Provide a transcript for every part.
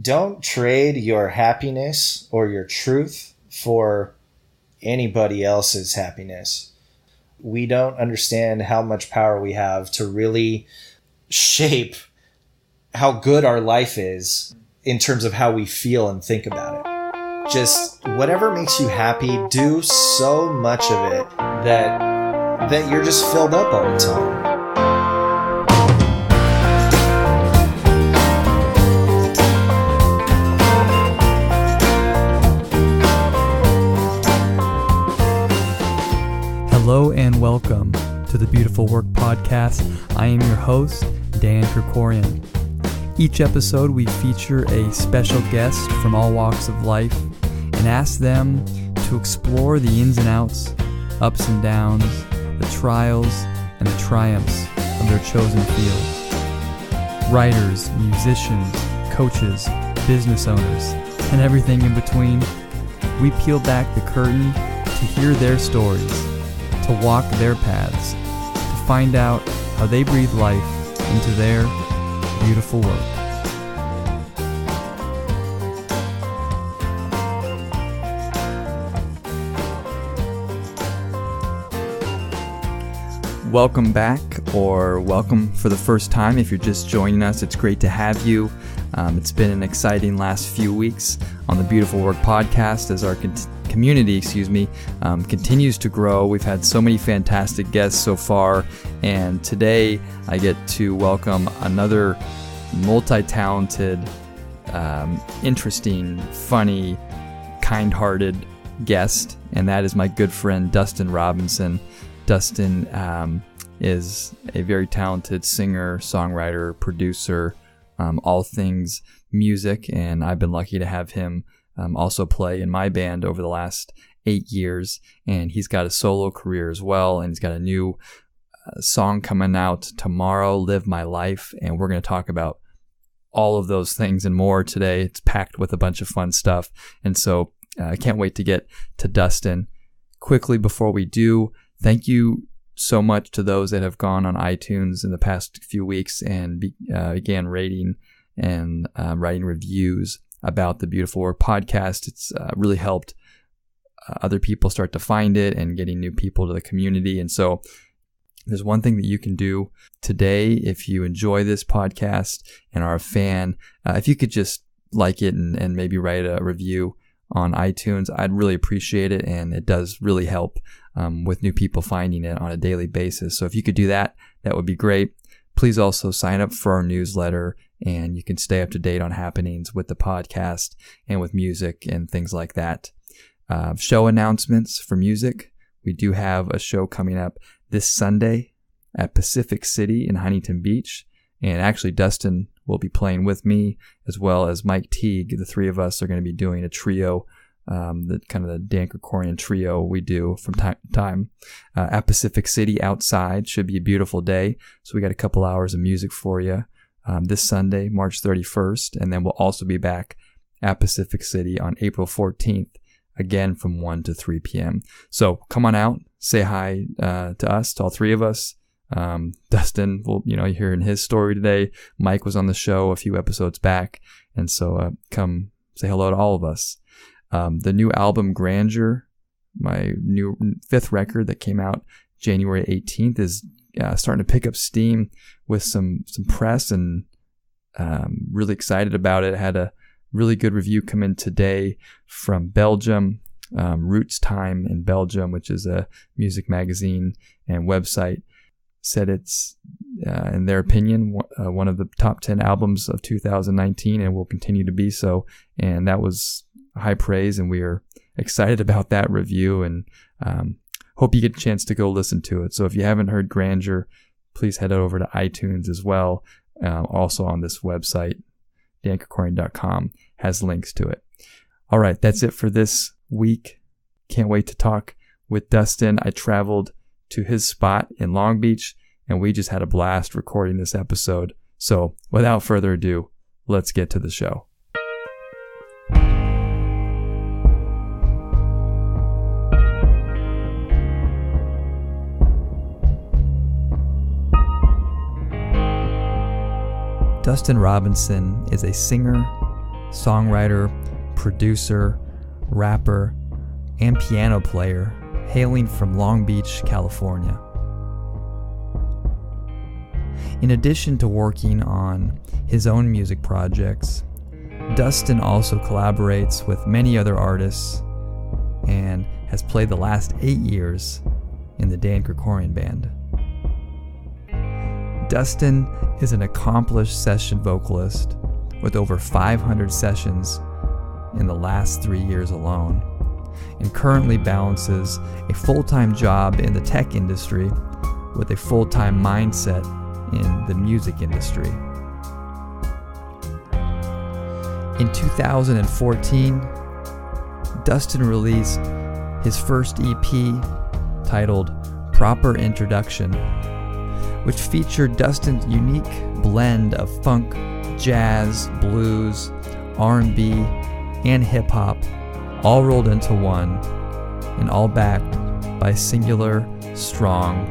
don't trade your happiness or your truth for anybody else's happiness. We don't understand how much power we have to really shape how good our life is in terms of how we feel and think about it. Just whatever makes you happy, do so much of it that you're just filled up all the time. Hello and welcome to the Beautiful Work Podcast. I am your host, Dan Krikorian. Each episode we feature a special guest from all walks of life and ask them to explore the ins and outs, ups and downs, the trials and the triumphs of their chosen fields. Writers, musicians, coaches, business owners, and everything in between. We peel back the curtain to hear their stories, to walk their paths, to find out how they breathe life into their beautiful work. Welcome back, or welcome for the first time if you're just joining us. It's great to have you. It's been an exciting last few weeks on the Beautiful Work Podcast as our community, continues to grow. We've had so many fantastic guests so far, and today I get to welcome another multi-talented, interesting, funny, kind-hearted guest, and that is my good friend Dustin Robinson. Dustin is a very talented singer, songwriter, producer, all things music, and I've been lucky to have him also play in my band over the last 8 years, and he's got a solo career as well, and he's got a new song coming out tomorrow, Live My Life, and we're going to talk about all of those things and more today. It's packed with a bunch of fun stuff, and so I can't wait to get to Dustin. Quickly before we do, thank you so much to those that have gone on iTunes in the past few weeks and began rating and writing reviews about the Beautiful Work Podcast. It's really helped other people start to find it and getting new people to the community. And so there's one thing that you can do today if you enjoy this podcast and are a fan. If you could just like it and maybe write a review on iTunes, I'd really appreciate it, and it does really help with new people finding it on a daily basis. So if you could do that, that would be great. Please also sign up for our newsletter, and you can stay up to date on happenings with the podcast and with music and things like that. Show announcements for music. We do have a show coming up this Sunday at Pacific City in Huntington Beach, and actually Dustin will be playing with me as well as Mike Teague. The three of us are going to be doing a trio, the Dan Krikorian trio we do from time to time at Pacific City outside. Should be a beautiful day. So we got a couple hours of music for you this Sunday, March 31st. And then we'll also be back at Pacific City on April 14th, again from 1 to 3 p.m. So come on out, say hi to us, to all three of us. Dustin, you're hearing his story today. Mike was on the show a few episodes back. And so come say hello to all of us. The new album Grandeur, my new 5th record that came out January 18th, is starting to pick up steam with some press, and really excited about it. Had a really good review come in today from Belgium, Roots Time in Belgium, which is a music magazine and website. Said it's, in their opinion, one of the top 10 albums of 2019 and will continue to be so. And that was high praise, and we are excited about that review, and hope you get a chance to go listen to it. So if you haven't heard Grandeur, please head over to iTunes as well. Also on this website, dankrikorian.com, has links to it. All right, that's it for this week. Can't wait to talk with Dustin. I traveled to his spot in Long Beach, and we just had a blast recording this episode. So without further ado, let's get to the show. Dustin Robinson is a singer, songwriter, producer, rapper, and piano player, hailing from Long Beach, California. In addition to working on his own music projects, Dustin also collaborates with many other artists and has played the last 8 years in the Dan Krikorian band. Dustin is an accomplished session vocalist with over 500 sessions in the last 3 years alone, and currently balances a full-time job in the tech industry with a full-time mindset in the music industry. In 2014, Dustin released his first EP titled Proper Introduction, which featured Dustin's unique blend of funk, jazz, blues, R&B, and hip-hop, all rolled into one, and all backed by a singular, strong,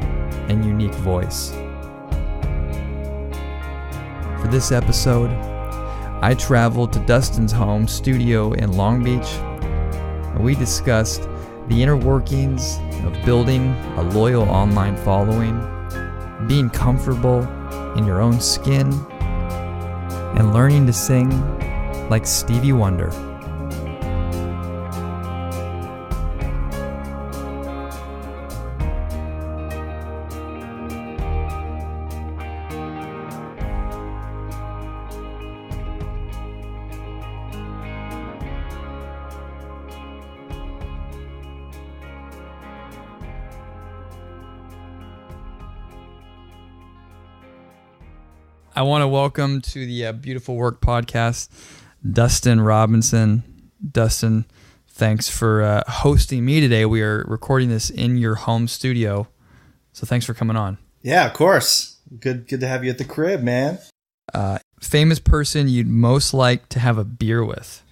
and unique voice. For this episode, I traveled to Dustin's home studio in Long Beach, and we discussed the inner workings of building a loyal online following, being comfortable in your own skin, and learning to sing like Stevie Wonder. I want to welcome to the Beautiful Work podcast, Dustin Robinson. Dustin, thanks for hosting me today. We are recording this in your home studio, so thanks for coming on. Yeah, of course. Good to have you at the crib, man. Famous person you'd most like to have a beer with?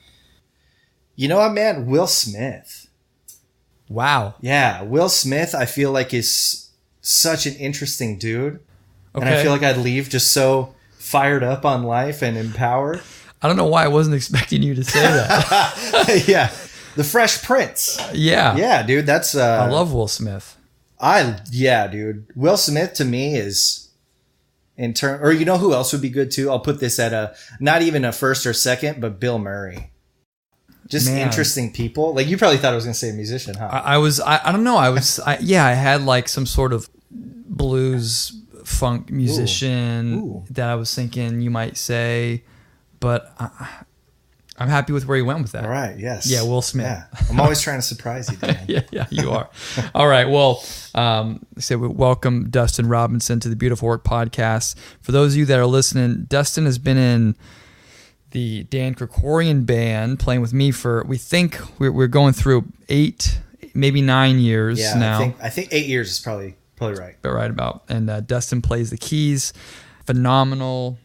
You know what, man? Will Smith. Wow. Yeah, Will Smith, I feel like is such an interesting dude. Okay. And I feel like I'd leave just so fired up on life and empowered. I don't know why I wasn't expecting you to say that. Yeah. The Fresh Prince. Yeah. Yeah, dude. That's I love Will Smith. Dude. Will Smith to me is or you know who else would be good too? I'll put this at not even a first or second, but Bill Murray. Just interesting people. Like you probably thought I was going to say a musician, huh? I don't know. I had like some sort of blues funk musician that I was thinking you might say, but I'm happy with where you went with that. All right. Yes. Yeah. Will Smith. Yeah. I'm always trying to surprise you, Dan. yeah, you are. All right. Well, we welcome Dustin Robinson to the Beautiful Work podcast. For those of you that are listening, Dustin has been in the Dan Krikorian band playing with me for, we think we're going through 8, maybe 9 years now. I think 8 years is probably right. But right about. And Dustin plays the keys. Phenomenal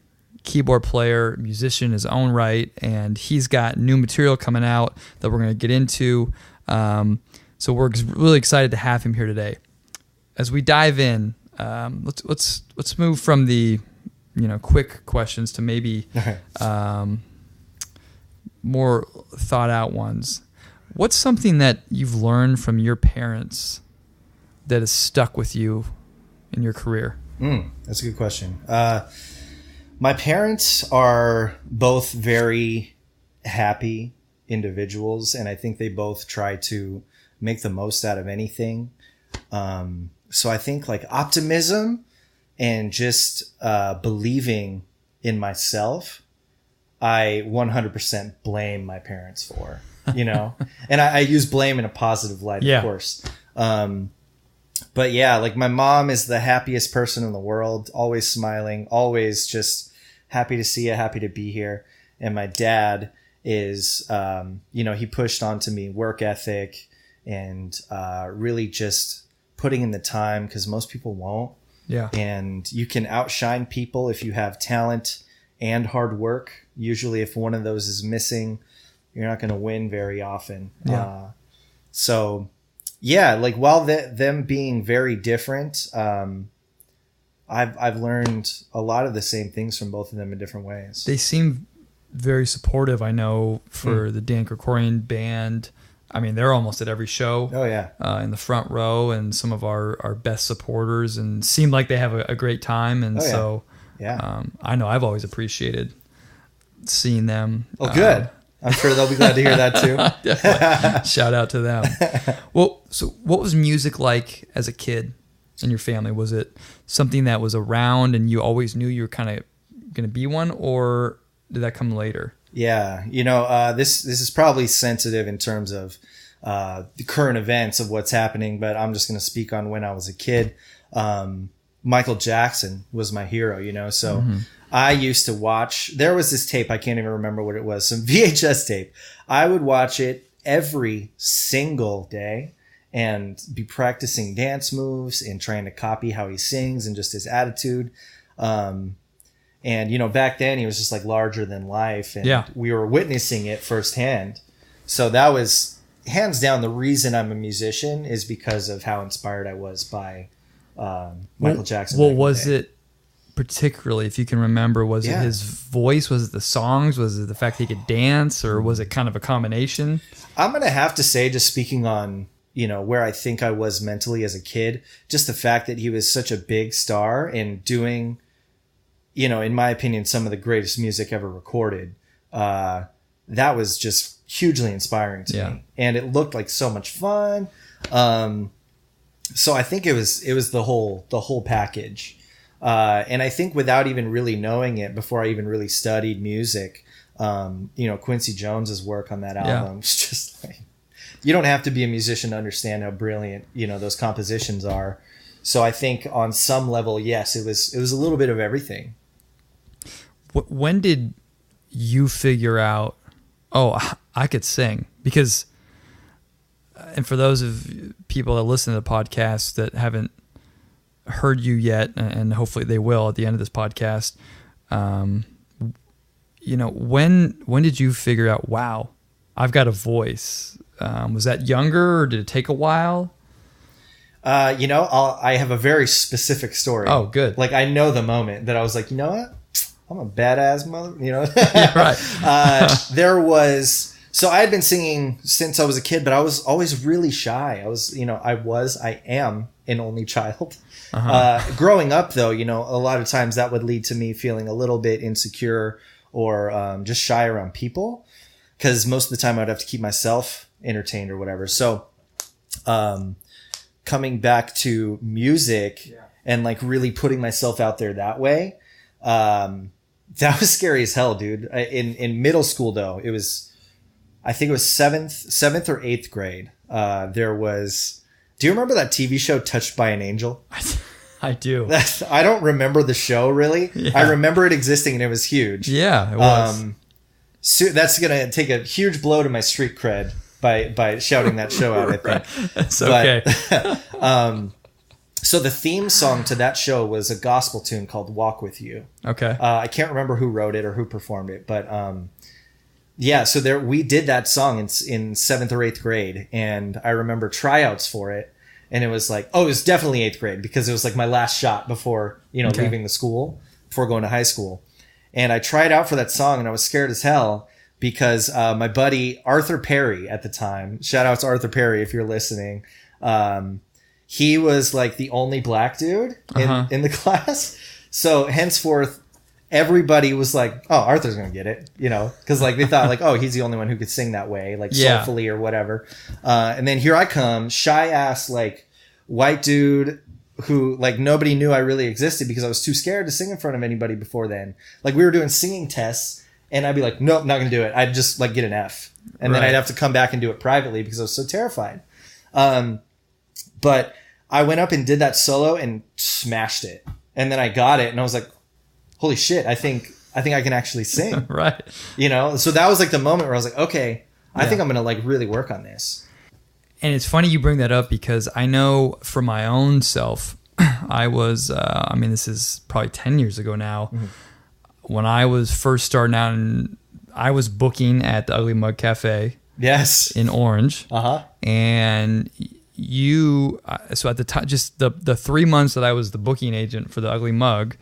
keyboard player, musician in his own right. And he's got new material coming out that we're going to get into. So we're really excited to have him here today. As we dive in, let's move from the quick questions to maybe more thought out ones. What's something that you've learned from your parents that has stuck with you in your career? That's a good question. My parents are both very happy individuals, and I think they both try to make the most out of anything. So I think like optimism and just believing in myself, I 100% blame my parents for, and I use blame in a positive light, of course. But yeah, like my mom is the happiest person in the world, always smiling, always just happy to see you, happy to be here. And my dad is, he pushed onto me work ethic and really just putting in the time because most people won't. Yeah. And you can outshine people if you have talent and hard work. Usually if one of those is missing, you're not going to win very often. Yeah. So yeah, like while them being very different, I've learned a lot of the same things from both of them in different ways. They seem very supportive, I know, for the Dan Krikorian band. I mean, they're almost at every show. Oh, yeah. In the front row, and some of our best supporters, and seem like they have a great time. And I know I've always appreciated seeing them. Oh, good. I'm sure they'll be glad to hear that too. Definitely. Shout out to them. Well, so what was music like as a kid in your family? Was it something that was around and you always knew you were kind of going to be one, or did that come later? Yeah, this is probably sensitive in terms of the current events of what's happening, but I'm just going to speak on when I was a kid. Michael Jackson was my hero, so I used to watch, there was this tape, I can't even remember what it was, some VHS tape. I would watch it every single day and be practicing dance moves and trying to copy how he sings and just his attitude. And, back then he was just like larger than life, and we were witnessing it firsthand. So that was hands down the reason I'm a musician, is because of how inspired I was by Michael Jackson. Well, was it particularly, if you can remember, was it his voice? Was it the songs? Was it the fact that he could dance, or was it kind of a combination? I'm going to have to say, just speaking on, where I think I was mentally as a kid, just the fact that he was such a big star and doing, in my opinion, some of the greatest music ever recorded. That was just hugely inspiring to me, and it looked like so much fun. So I think it was the whole package. And I think without even really knowing it, before I even really studied music, Quincy Jones's work on that album is just like, you don't have to be a musician to understand how brilliant, those compositions are. So I think on some level, yes, it was a little bit of everything. When did you figure out, I could sing? Because, and for those of people that listen to the podcast that haven't heard you yet, and hopefully they will at the end of this podcast, when did you figure out, wow, I've got a voice? Was that younger, or did it take a while? I have a very specific story. Oh, good. Like, I know the moment that I was like, you know what? I'm a badass mother, Yeah, right. So I had been singing since I was a kid, but I was always really shy. I am an only child. Growing up, though, a lot of times that would lead to me feeling a little bit insecure or just shy around people, because most of the time I'd have to keep myself entertained or whatever. So coming back to music and like really putting myself out there that way, that was scary as hell, dude. In middle school, though, I think it was seventh or eighth grade. Do you remember that TV show Touched by an Angel? I do. I don't remember the show really. Yeah. I remember it existing and it was huge. Yeah, it was. So that's going to take a huge blow to my street cred by shouting that show out, I think. That's okay. So the theme song to that show was a gospel tune called Walk With You. Okay. I can't remember who wrote it or who performed it, but so we did that song in 7th or 8th grade, and I remember tryouts for it, and it was like, it was definitely 8th grade, because it was like my last shot before, leaving the school, before going to high school. And I tried out for that song, and I was scared as hell because my buddy Arthur Perry at the time, shout out to Arthur Perry if you're listening, he was like the only black dude in the class. So henceforth, everybody was like, oh, Arthur's going to get it, because like they thought like, oh, he's the only one who could sing that way, like soulfully or whatever. And then here I come, shy ass, like white dude who like nobody knew I really existed because I was too scared to sing in front of anybody before then. Like we were doing singing tests and I'd be like, nope, not going to do it. I'd just like get an F. And then I'd have to come back and do it privately because I was so terrified. But I went up and did that solo and smashed it. And then I got it and I was like, holy shit, I think I can actually sing. Right. So that was like the moment where I was like, okay, I think I'm going to like really work on this. And it's funny you bring that up because I know for my own self, I was, this is probably 10 years ago now, when I was first starting out, and I was booking at the Ugly Mug Cafe. Yes. In Orange. And so at the time, just the 3 months that I was the booking agent for the Ugly Mug,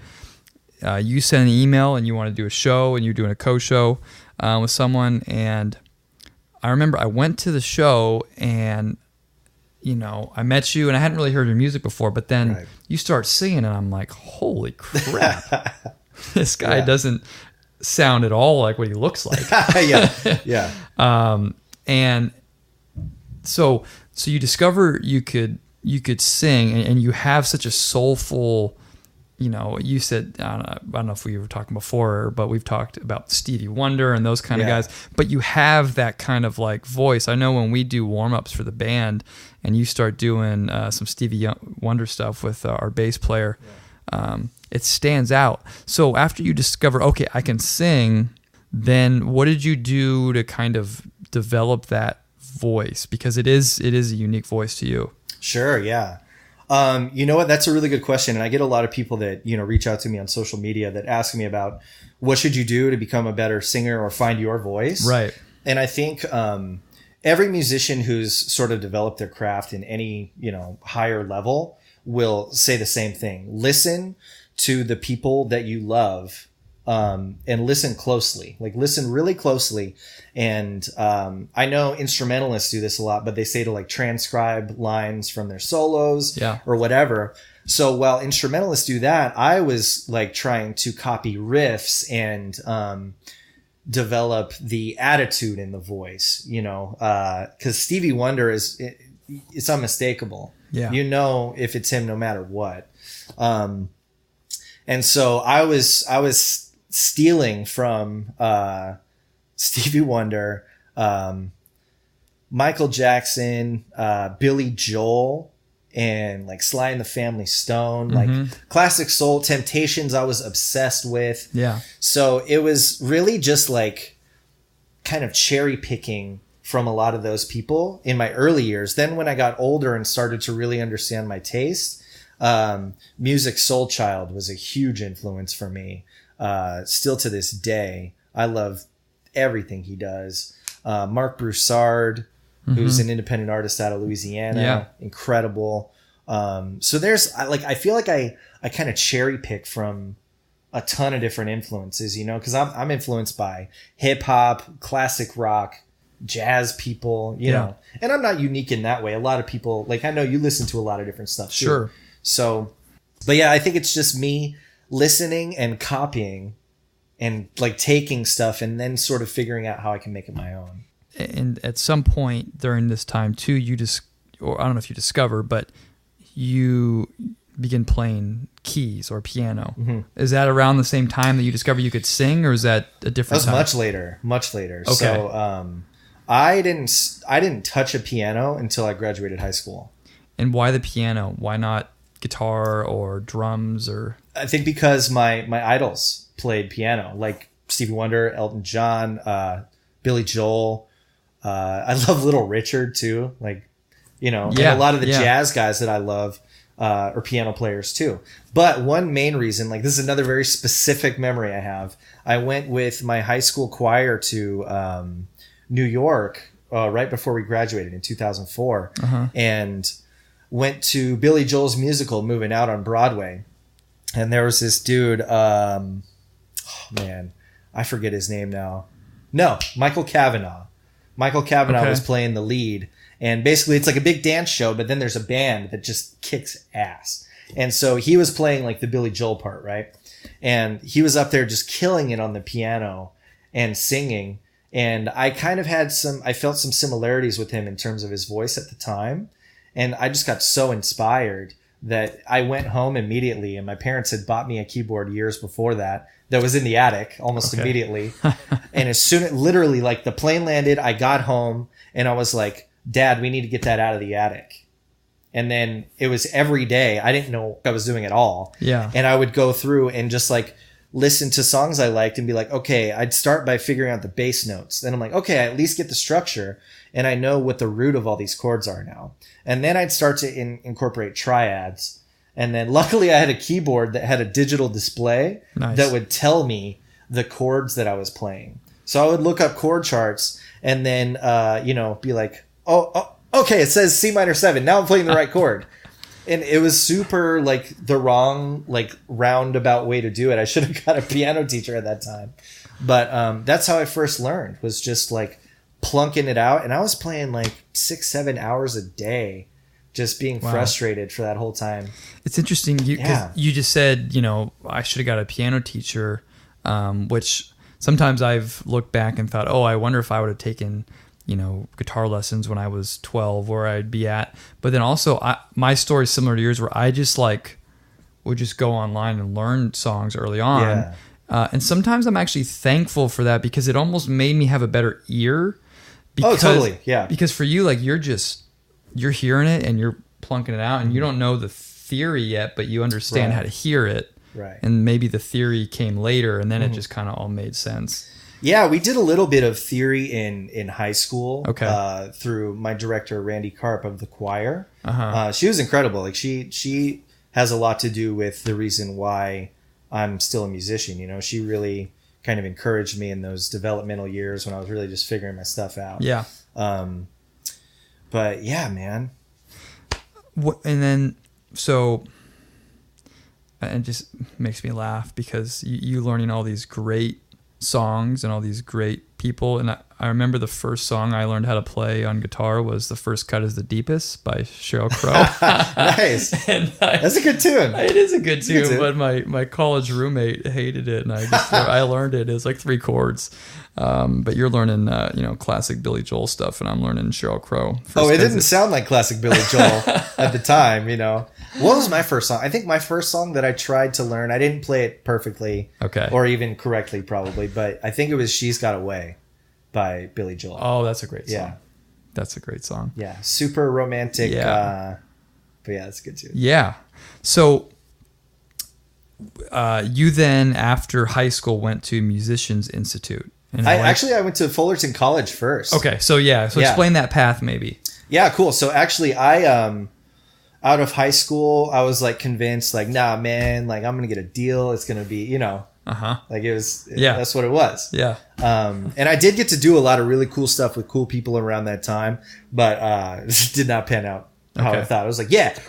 you sent an email and you want to do a show, and you're doing a co-show with someone. And I remember I went to the show, and I met you, and I hadn't really heard your music before, but then you start singing, and I'm like, holy crap, this guy doesn't sound at all like what he looks like. Yeah. And so you discover you could sing, and you have such a soulful, you said, I don't know if we were talking before, but we've talked about Stevie Wonder and those kind of guys, but you have that kind of like voice. I know when we do warm-ups for the band and you start doing some Stevie Wonder stuff with our bass player, it stands out. So after you discover, okay, I can sing, then what did you do to kind of develop that voice? Because it is a unique voice to you. Sure. Yeah. You know what? That's a really good question. And I get a lot of people that, reach out to me on social media that ask me about what should you do to become a better singer or find your voice. Right. And I think, every musician who's sort of developed their craft in any, higher level will say the same thing. Listen to the people that you love, and listen closely, listen really closely. And, I know instrumentalists do this a lot, but they say to transcribe lines from their solos or whatever. So while instrumentalists do that, I was trying to copy riffs and, develop the attitude in the voice, cause Stevie Wonder it's unmistakable. Yeah. If it's him, no matter what. And so I was stealing from, Stevie Wonder, Michael Jackson, Billy Joel, and Sly and the Family Stone, classic soul. Temptations I was obsessed with. Yeah. So it was really just kind of cherry picking from a lot of those people in my early years. Then when I got older and started to really understand my taste, Music Soul Child was a huge influence for me. Still to this day, I love everything he does. Mark Broussard, who's an independent artist out of Louisiana, incredible. So there's I feel like I kind of cherry pick from a ton of different influences, because I'm influenced by hip hop, classic rock, jazz people, you know, and I'm not unique in that way. A lot of people, I know you listen to a lot of different stuff too. Sure. So, but yeah, I think it's just me listening and copying and taking stuff and then sort of figuring out how I can make it my own. And at some point during this time too, or I don't know if you discover, but you begin playing keys or piano. Mm-hmm. Is that around the same time that you discovered you could sing, or is that a different time? Much later. Okay. So, I didn't touch a piano until I graduated high school. And why the piano? Why not guitar or drums? Or I think because my idols played piano, like Stevie Wonder, Elton John, Billy Joel. I love Little Richard too. And a lot of the jazz guys that I love are piano players too. But one main reason, this is another very specific memory I have. I went with my high school choir to New York right before we graduated in 2004, and went to Billy Joel's musical Moving Out on Broadway. And there was this dude, I forget his name now. No, Michael Cavanaugh. Michael Cavanaugh was playing the lead. And basically it's a big dance show, but then there's a band that just kicks ass. And so he was playing the Billy Joel part, right? And he was up there just killing it on the piano and singing. And I kind of I felt some similarities with him in terms of his voice at the time. And I just got so inspired that I went home immediately, and my parents had bought me a keyboard years before that was in the attic almost immediately. And as soon literally the plane landed, I got home and I was like, Dad, we need to get that out of the attic. And then it was every day. I didn't know what I was doing at all. Yeah. And I would go through and just listen to songs I liked and be like, okay, I'd start by figuring out the bass notes. Then I'm like, okay, I at least get the structure and I know what the root of all these chords are now. And then I'd start to incorporate triads. And then luckily I had a keyboard that had a digital display that would tell me the chords that I was playing. So I would look up chord charts and then, be like, oh, okay, it says C minor 7. Now I'm playing the right chord. And it was super like the wrong, like roundabout way to do it. I should have got a piano teacher at that time. But that's how I first learned, was just like plunking it out. And I was playing like 6-7 hours a day, just being frustrated for that whole time. It's interesting. Cause you just said, I should have got a piano teacher, which sometimes I've looked back and thought, I wonder if I would have taken, guitar lessons when I was 12, where I'd be at. But then also my story is similar to yours, where I just would just go online and learn songs early on. Yeah. And sometimes I'm actually thankful for that, because it almost made me have a better ear. Because, totally. Yeah. Because for you, you're hearing it and you're plunking it out, and you don't know the theory yet, but you understand how to hear it. Right. And maybe the theory came later, and then it just kind of all made sense. Yeah, we did a little bit of theory in high school. Okay. Through my director, Randy Karp of the choir. Uh-huh. She was incredible. Like she has a lot to do with the reason why I'm still a musician. She really kind of encouraged me in those developmental years when I was really just figuring my stuff out. Yeah. But yeah, man. And then, so it just makes me laugh, because you learning all these great songs and all these great people. And I remember the first song I learned how to play on guitar was The First Cut is the Deepest by Sheryl Crow. Nice. That's a good tune. It is a good tune, but my college roommate hated it, and I learned it. It was like 3 chords. But you're learning, classic Billy Joel stuff, and I'm learning Sheryl Crow. It didn't sound like classic Billy Joel at the time, What was my first song? I think my first song that I tried to learn, I didn't play it perfectly. Okay. Or even correctly, probably, but I think it was She's Got Away by Billy Joel. Oh, that's a great song. Yeah. That's a great song. Yeah. Super romantic. Yeah. But yeah, that's good too. Yeah. So you then, after high school, went to Musicians Institute. I went to Fullerton College first. Okay. So explain that path maybe. Yeah, cool. So actually out of high school, I was convinced nah, man, I'm going to get a deal. It's going to be, that's what it was. Yeah. And I did get to do a lot of really cool stuff with cool people around that time, but it did not pan out how I thought. I was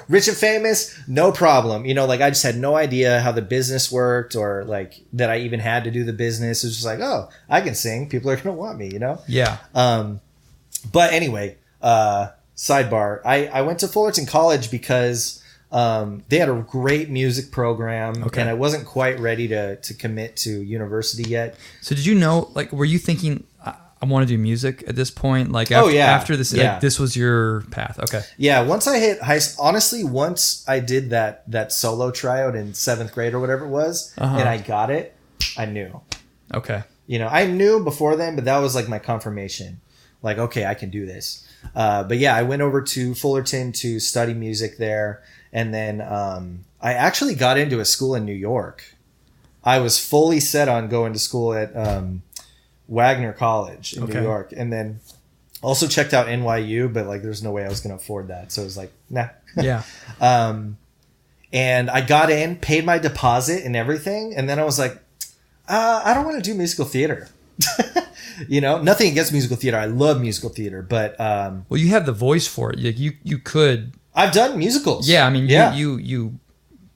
rich and famous, no problem. I just had no idea how the business worked, or that I even had to do the business. It was just I can sing. People are going to want me, Yeah. But anyway, sidebar, I went to Fullerton College because they had a great music program, and I wasn't quite ready to commit to university yet. So did you know, were you thinking, I want to do music at this point? After this, this was your path. Okay. Yeah. Once I hit honestly, once I did that solo tryout in 7th grade or whatever it was, and I got it, I knew. Okay. I knew before then, but that was my confirmation. Okay, I can do this. But yeah, I went over to Fullerton to study music there. And then I actually got into a school in New York. I was fully set on going to school at Wagner College in New York. And then also checked out NYU, but there's no way I was going to afford that. So it was nah. Yeah. And I got in, paid my deposit and everything. And then I was I don't want to do musical theater. Nothing against musical theater. I love musical theater, but well, you have the voice for it. You could. I've done musicals. Yeah, I mean, you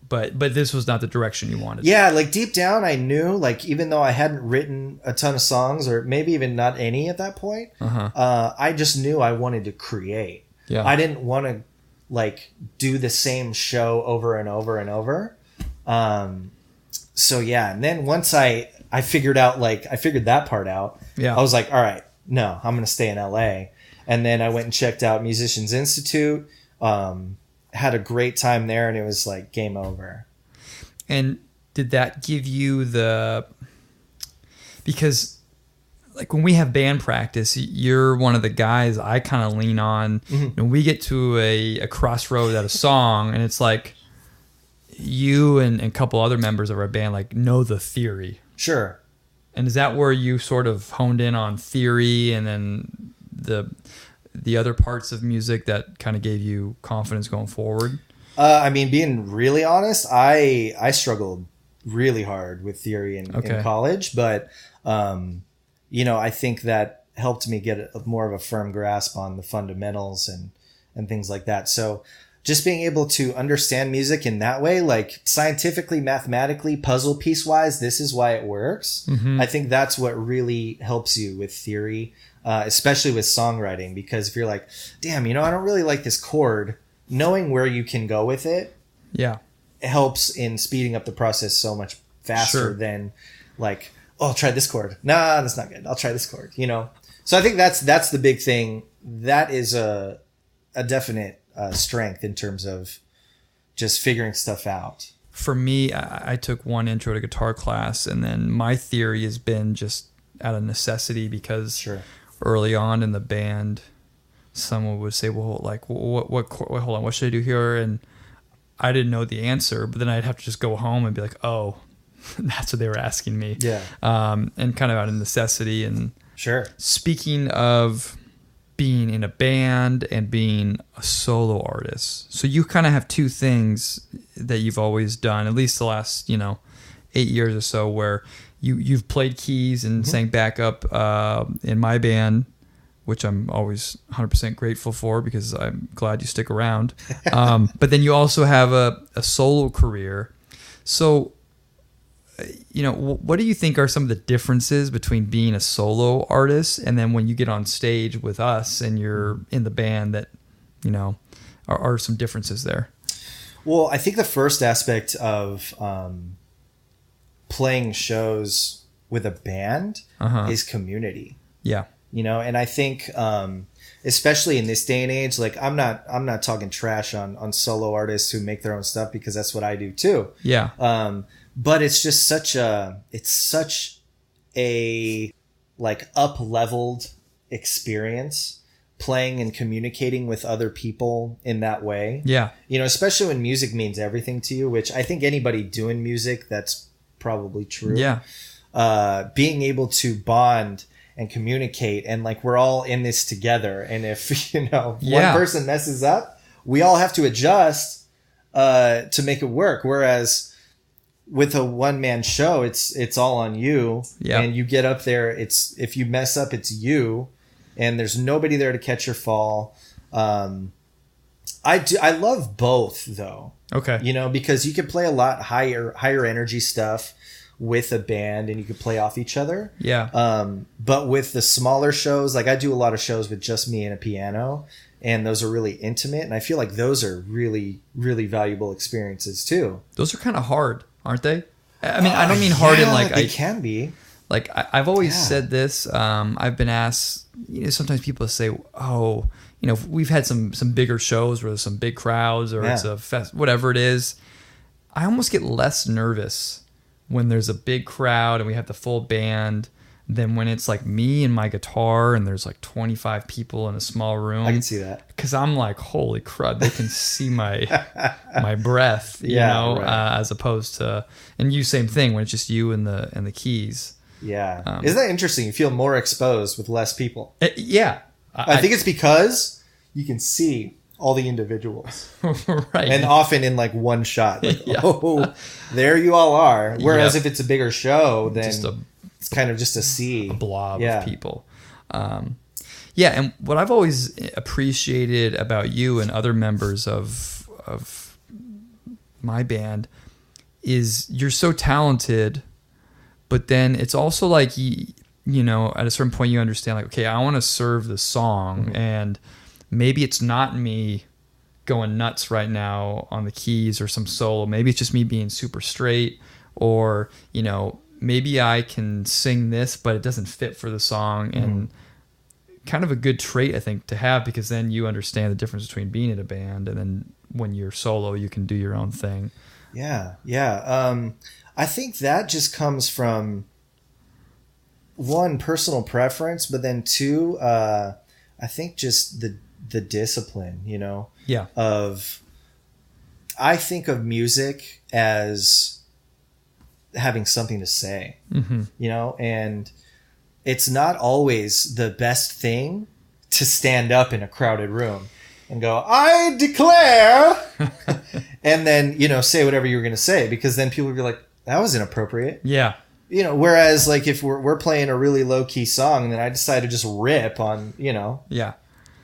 but this was not the direction you wanted. Yeah, deep down, I knew, even though I hadn't written a ton of songs, or maybe even not any at that point, I just knew I wanted to create. Yeah, I didn't want to do the same show over and over and over. So yeah, and then once I figured out, I figured that part out. Yeah, I was all right, no, I'm going to stay in LA. And then I went and checked out Musicians Institute. Had a great time there, and it was game over. And did that give you because when we have band practice, you're one of the guys I kind of lean on, and we get to a crossroad at a song, and it's you and a couple other members of our band know the theory. Sure. And is that where you sort of honed in on theory, and then the other parts of music that kind of gave you confidence going forward? I mean, being really honest, I struggled really hard with theory in college, but I think that helped me get more of a firm grasp on the fundamentals and things like that. So just being able to understand music in that way, like scientifically, mathematically, puzzle piece wise, this is why it works. Mm-hmm. I think that's what really helps you with theory, especially with songwriting, because if you're like, damn, I don't really like this chord, knowing where you can go with it, helps in speeding up the process so much faster than like, oh, I'll try this chord. Nah, that's not good. I'll try this chord, So I think that's the big thing. That is a definite strength in terms of just figuring stuff out. For me, I took one intro to guitar class, and then my theory has been just out of necessity because early on in the band, someone would say, well, like, what hold on, what should I do here? And I didn't know the answer, but then I'd have to just go home and be like, oh, that's what they were asking me. Yeah. And kind of out of necessity. And speaking of being in a band and being a solo artist, so you kind of have two things that you've always done, at least the last 8 years or so, where you've played keys and sang backup in my band, which I'm always 100% grateful for because I'm glad you stick around. But then you also have a solo career. So what do you think are some of the differences between being a solo artist and then when you get on stage with us and you're in the band that, are some differences there? Well, I think the first aspect of playing shows with a band is community. Yeah. And I think, especially in this day and age, like I'm not talking trash on solo artists who make their own stuff, because that's what I do too. Yeah. But it's just such a like up-leveled experience playing and communicating with other people in that way. Yeah. Especially when music means everything to you, which I think anybody doing music, that's probably true. Yeah. Being able to bond and communicate, and like we're all in this together. And if, one person messes up, we all have to adjust to make it work. Whereas with a one-man show, it's all on you. Yeah. And you get up there, if you mess up, it's you, and there's nobody there to catch your fall. I love both though. Okay. Because you can play a lot higher energy stuff with a band and you can play off each other. Yeah. But with the smaller shows, like I do a lot of shows with just me and a piano, and those are really intimate, and I feel like those are really, really valuable experiences too. Those are kind of hard, aren't they? I mean, I don't mean hard in like they can be. Like I've always said this. I've been asked. Sometimes people say, "Oh, we've had some bigger shows where there's some big crowds, or it's a fest, whatever it is." I almost get less nervous when there's a big crowd and we have the full band than when it's like me and my guitar and there's like 25 people in a small room. I can see that. Because I'm like, holy crud, they can see my breath, as opposed to, and you same thing when it's just you and the keys. Yeah. Isn't that interesting? You feel more exposed with less people. Yeah. I think it's because you can see all the individuals. Right. And often in like one shot. Like, oh, there you all are. Whereas if it's a bigger show, then it's kind of just a sea. A blob of people. And what I've always appreciated about you and other members of my band is you're so talented, but then it's also like, at a certain point you understand like, okay, I want to serve the song, and maybe it's not me going nuts right now on the keys or some solo. Maybe it's just me being super straight, or, maybe I can sing this, but it doesn't fit for the song. And kind of a good trait, I think, to have, because then you understand the difference between being in a band and then when you're solo, you can do your own thing. Yeah. Yeah. I think that just comes from one, personal preference, but then two, I think just the discipline, I think of music as having something to say, and it's not always the best thing to stand up in a crowded room and go, I declare, and then, say whatever you were going to say, because then people would be like, that was inappropriate. Yeah. Whereas like if we're playing a really low key song and then I decide to just rip on,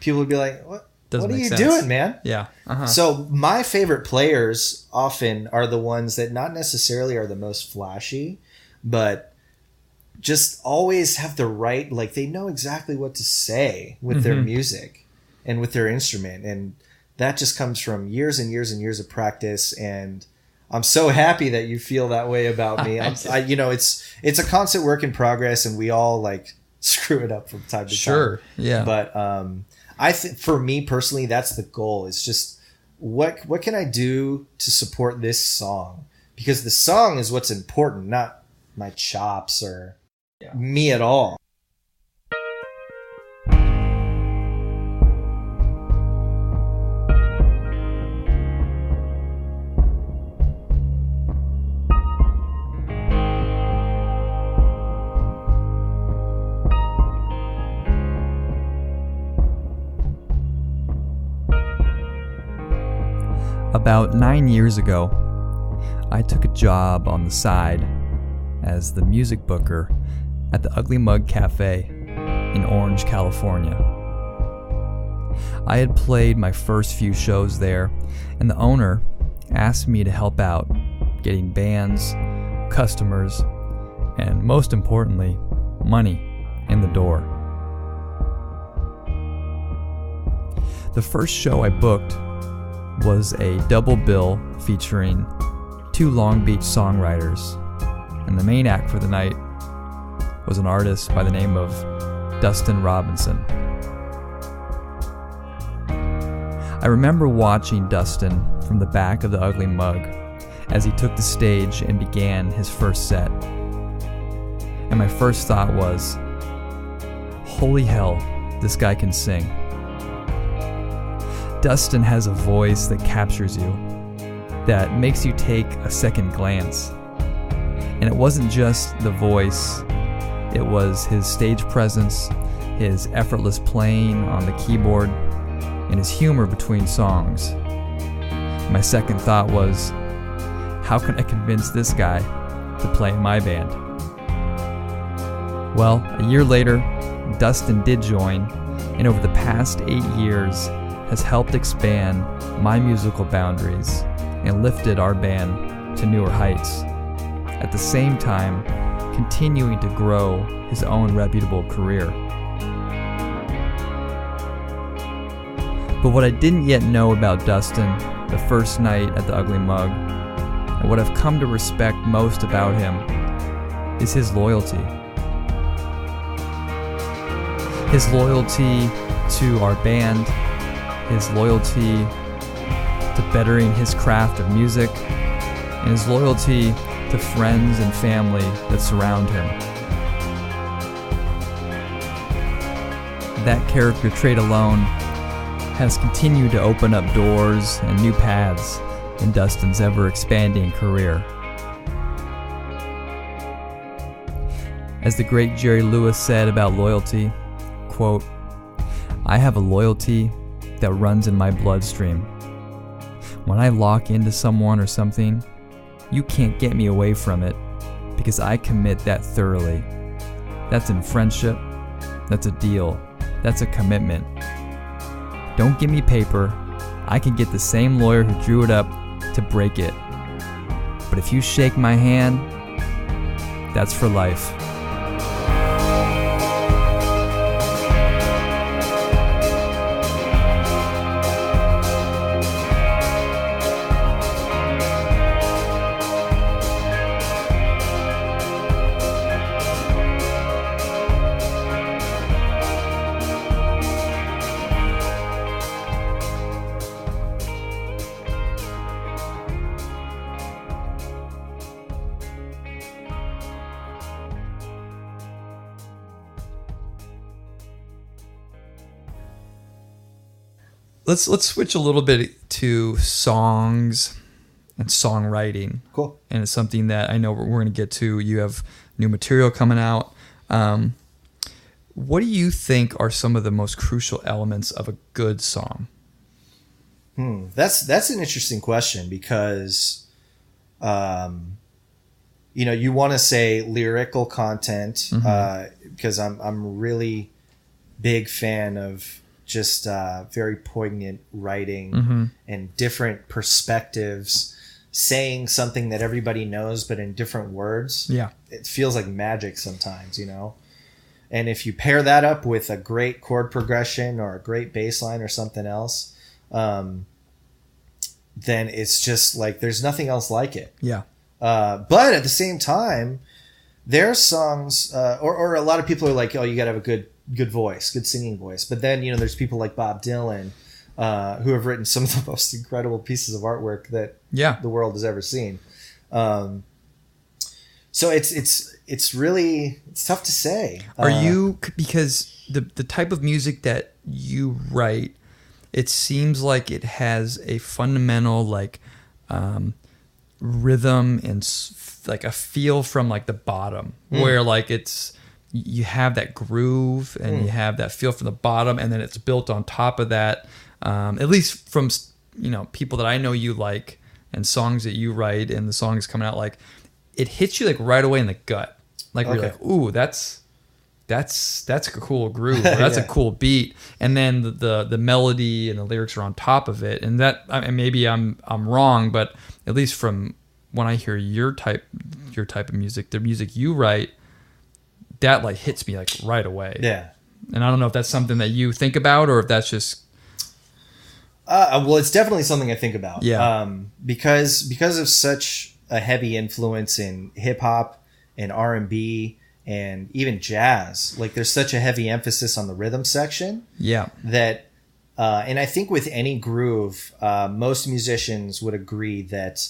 people would be like, what? doesn't what are make you sense. doing, man? Yeah. Uh-huh. So my favorite players often are the ones that not necessarily are the most flashy, but just always have the right, like they know exactly what to say with their music and with their instrument. And that just comes from years and years and years of practice. And I'm so happy that you feel that way about me. It's a constant work in progress, and we all like screw it up from time to time. Sure. Yeah. But I think for me personally, that's the goal. It's just what can I do to support this song? Because the song is what's important, not my chops or me at all. About 9 years ago, I took a job on the side as the music booker at the Ugly Mug Cafe in Orange, California. I had played my first few shows there, and the owner asked me to help out getting bands, customers, and most importantly, money in the door. The first show I booked was a double bill featuring 2 Long Beach songwriters, and the main act for the night was an artist by the name of Dustin Robinson. I remember watching Dustin from the back of the Ugly Mug as he took the stage and began his first set. And my first thought was, holy hell, this guy can sing. Dustin has a voice that captures you, that makes you take a second glance. And it wasn't just the voice, it was his stage presence, his effortless playing on the keyboard, and his humor between songs. My second thought was, how can I convince this guy to play in my band? Well, a year later, Dustin did join, and over the past 8 years has helped expand my musical boundaries and lifted our band to newer heights. At the same time, continuing to grow his own reputable career. But what I didn't yet know about Dustin the first night at the Ugly Mug, and what I've come to respect most about him, is his loyalty. His loyalty to our band, his loyalty to bettering his craft of music, and his loyalty to friends and family that surround him. That character trait alone has continued to open up doors and new paths in Dustin's ever-expanding career. As the great Jerry Lewis said about loyalty, quote, "I have a loyalty that runs in my bloodstream. When I lock into someone or something, you can't get me away from it because I commit that thoroughly. That's in friendship, that's a deal, that's a commitment. Don't give me paper, I can get the same lawyer who drew it up to break it. But if you shake my hand, that's for life." Let's switch a little bit to songs and songwriting. Cool. And it's something that I know we're going to get to. You have new material coming out. What do you think are some of the most crucial elements of a good song? That's an interesting question because, you want to say lyrical content because I'm really big fan of just very poignant writing and different perspectives, saying something that everybody knows but in different words. Yeah. It feels like magic sometimes, you know? And if you pair that up with a great chord progression or a great bass line or something else, then it's just like there's nothing else like it. Yeah. But at the same time, there are songs, or a lot of people are like, oh, you got to have a good voice, good singing voice. But then, there's people like Bob Dylan who have written some of the most incredible pieces of artwork that the world has ever seen. So it's really tough to say. Are you, because the type of music that you write, it seems like it has a fundamental rhythm and like a feel from like the bottom, where like you have that groove and you have that feel from the bottom, and then it's built on top of that. At least from people that I know you like and songs that you write and the songs coming out, like it hits you like right away in the gut, like you're like, ooh, that's a cool groove, or that's a cool beat, and then the melody and the lyrics are on top of it. And that, maybe I'm wrong, but at least from when I hear your type of music, the music you write, that like hits me like right away. Yeah. And I don't know if that's something that you think about, or if that's just well, it's definitely something I think about. Yeah. Because of such a heavy influence in hip hop and R&B and even jazz, like there's such a heavy emphasis on the rhythm section. Yeah. That, and I think with any groove, most musicians would agree that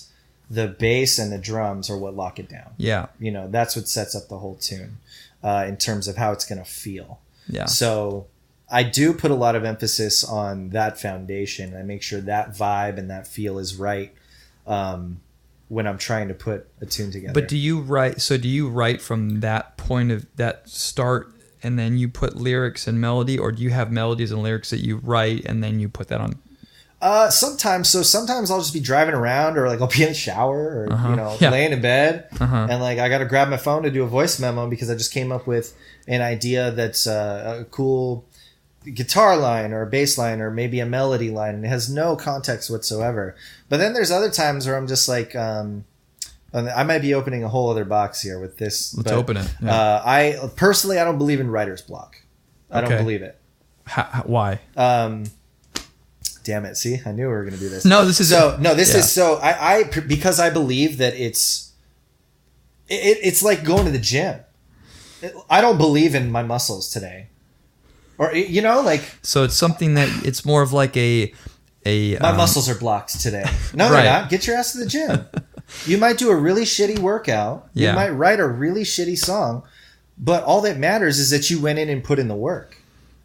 the bass and the drums are what lock it down. Yeah. That's what sets up the whole tune, in terms of how it's going to feel. Yeah. So I do put a lot of emphasis on that foundation. I make sure that vibe and that feel is right, when I'm trying to put a tune together. But do you write from that point of that start, and then you put lyrics and melody, or do you have melodies and lyrics that you write and then you put that on? Sometimes. So sometimes I'll just be driving around, or like I'll be in the shower, or laying in bed, and like I got to grab my phone to do a voice memo because I just came up with an idea that's a cool guitar line or a bass line or maybe a melody line, and it has no context whatsoever. But then there's other times where I'm just like, I might be opening a whole other box here with this. Let's open it. Yeah. I don't believe in writer's block. I don't believe it. Why? Damn it. See, I knew we were going to do this. No, this is I because I believe that it's like going to the gym. I don't believe in my muscles today. Or, so it's something that it's more of like my muscles are blocked today. No, right. They're not. Get your ass to the gym. You might do a really shitty workout. Yeah. You might write a really shitty song, but all that matters is that you went in and put in the work.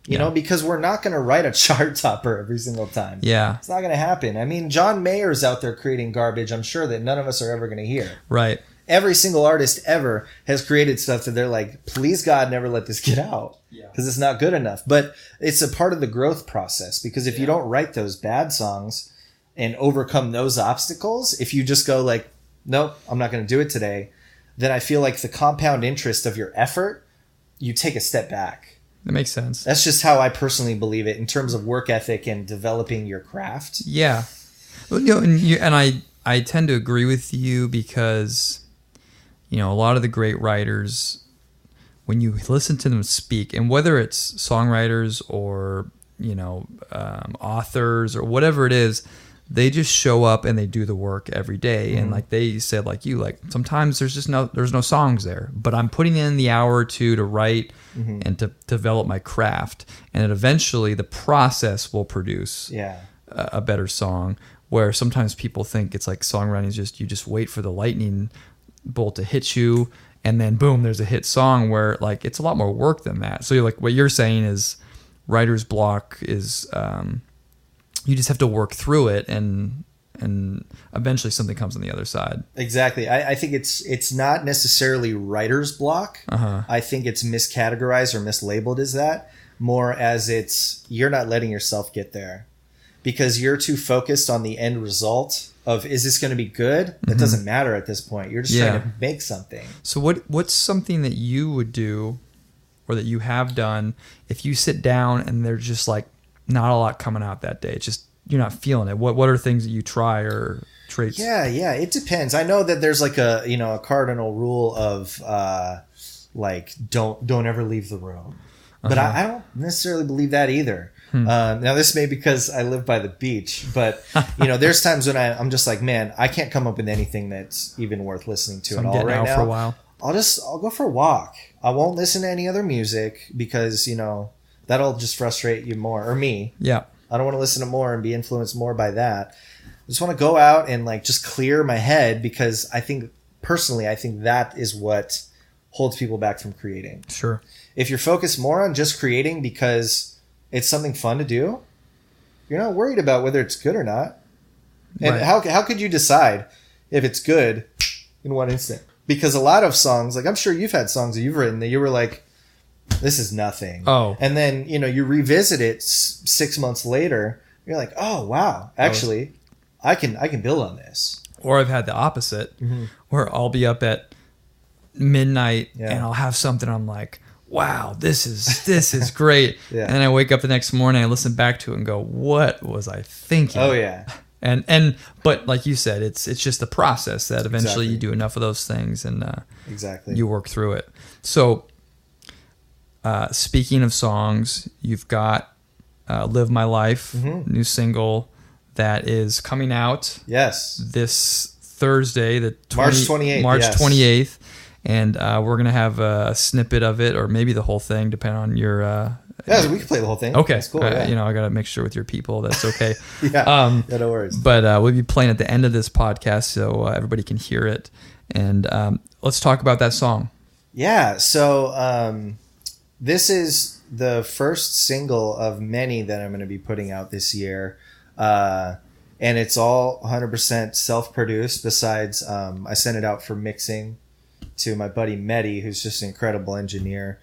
You know, because we're not going to write a chart topper every single time. Yeah. It's not going to happen. I mean, John Mayer's out there creating garbage, I'm sure, that none of us are ever going to hear. Right. Every single artist ever has created stuff that they're like, please God, never let this get out. Because it's not good enough. But it's a part of the growth process. Because if you don't write those bad songs and overcome those obstacles, if you just go like, nope, I'm not going to do it today, then I feel like the compound interest of your effort, you take a step back. That makes sense. That's just how I personally believe it in terms of work ethic and developing your craft. Yeah. Well, and I tend to agree with you because, a lot of the great writers, when you listen to them speak, and whether it's songwriters or, authors or whatever it is, they just show up and they do the work every day. And like they said, like you, like sometimes there's no songs there, but I'm putting in the hour or two to write and to develop my craft. And then eventually the process will produce a better song, where sometimes people think it's like songwriting is just, you just wait for the lightning bolt to hit you and then boom, there's a hit song, where like it's a lot more work than that. So like what you're saying is writer's block is, you just have to work through it, and eventually something comes on the other side. Exactly. I think it's not necessarily writer's block. I think it's miscategorized or mislabeled as that, more as you're not letting yourself get there because you're too focused on the end result of, is this going to be good? That doesn't matter at this point. You're just trying to make something. So what's something that you would do, or that you have done, if you sit down and there's just like not a lot coming out that day. It's just you're not feeling it. What are things that you try or traits? Yeah, it depends. I know that there's like a cardinal rule of like don't ever leave the room, but I don't necessarily believe that either. Now this may be because I live by the beach, but there's times when I'm just like, man, I can't come up with anything that's even worth listening to at all right now. For a while. I'll go for a walk. I won't listen to any other music because that'll just frustrate you more, or me. Yeah. I don't want to listen to more and be influenced more by that. I just want to go out and like just clear my head, because I think that is what holds people back from creating. Sure. If you're focused more on just creating because it's something fun to do, you're not worried about whether it's good or not. And right. how could you decide if it's good in one instant? Because a lot of songs, like I'm sure you've had songs that you've written that you were like, this is nothing. Oh. And then, you revisit it 6 months later, you're like, oh, wow, actually, I can build on this. Or I've had the opposite, where I'll be up at midnight and I'll have something I'm like, wow, this is great. Yeah. And then I wake up the next morning, I listen back to it and go, what was I thinking? Oh yeah. But like you said, it's just the process that eventually you do enough of those things and you work through it. So speaking of songs, you've got Live My Life, new single that is coming out. Yes. This Thursday, March 28th. March 28th. And we're going to have a snippet of it, or maybe the whole thing, depending on your... yeah, we can play the whole thing. Okay. That's cool. I got to make sure with your people that's okay. Yeah, no worries. But we'll be playing at the end of this podcast so everybody can hear it. And let's talk about that song. Yeah, so this is the first single of many that I'm going to be putting out this year. And it's all 100% self-produced, besides I sent it out for mixing to my buddy Mehdi, who's just an incredible engineer.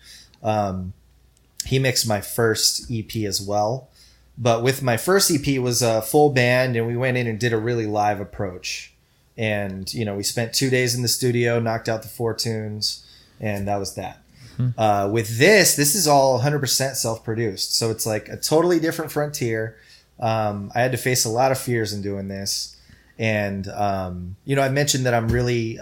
He mixed my first EP as well. But with my first EP was a full band, and we went in and did a really live approach. And, we spent 2 days in the studio, knocked out the 4 tunes, and that was that. With this is all 100% self-produced. So it's like a totally different frontier. I had to face a lot of fears in doing this. And, I mentioned that I'm really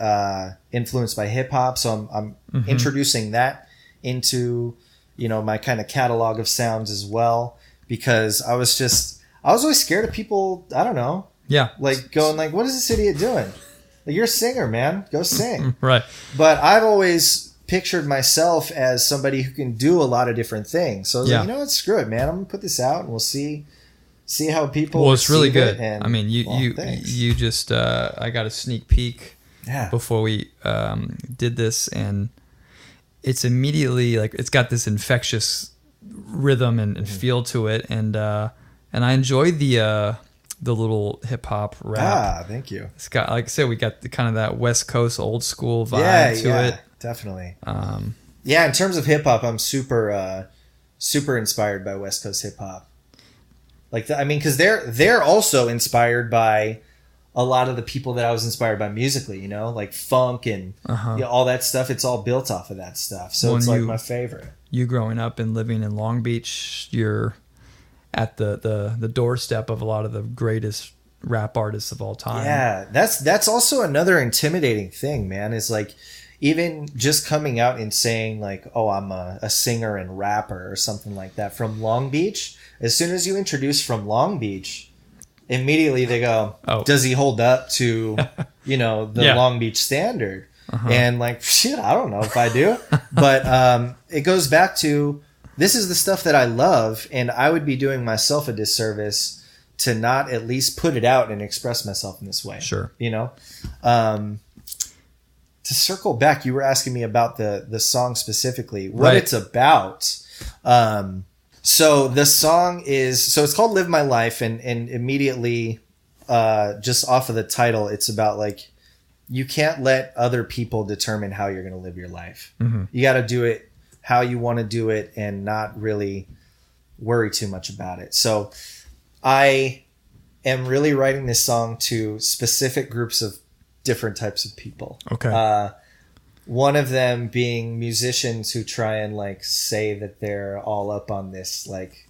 influenced by hip hop. So I'm introducing that into, my kind of catalog of sounds as well, because I was always scared of people. I don't know. Yeah. Like going like, what is this idiot doing? Like, you're a singer, man. Go sing. Right. But I've always pictured myself as somebody who can do a lot of different things. So I was like, you know what? Screw it, man. I'm going to put this out and we'll see how people. Well, it's really good. And, I mean, you just I got a sneak peek before we did this, and it's immediately like it's got this infectious rhythm and feel to it, and I enjoy the little hip hop rap. Ah, thank you. It's got, like I said, we got kind of that West Coast old school vibe to it. Definitely. In terms of hip hop, I'm super inspired by West Coast hip hop. Like, because they're also inspired by a lot of the people that I was inspired by musically, like funk and all that stuff. It's all built off of that stuff. So it's like my favorite. You growing up and living in Long Beach, you're at the doorstep of a lot of the greatest rap artists of all time. Yeah, that's also another intimidating thing, man. Is like, even just coming out and saying like, oh, I'm a singer and rapper or something like that from Long Beach. As soon as you introduce from Long Beach, immediately they go, does he hold up to, the Long Beach standard? And like, shit, I don't know if I do. But it goes back to, this is the stuff that I love, and I would be doing myself a disservice to not at least put it out and express myself in this way. Sure. To circle back, you were asking me about the song specifically, what it's about. So the song it's called Live My Life, and immediately, just off of the title, it's about like, you can't let other people determine how you're going to live your life. You got to do it how you want to do it and not really worry too much about it. So I am really writing this song to specific groups of different types of people. Okay. One of them being musicians who try and like say that they're all up on this like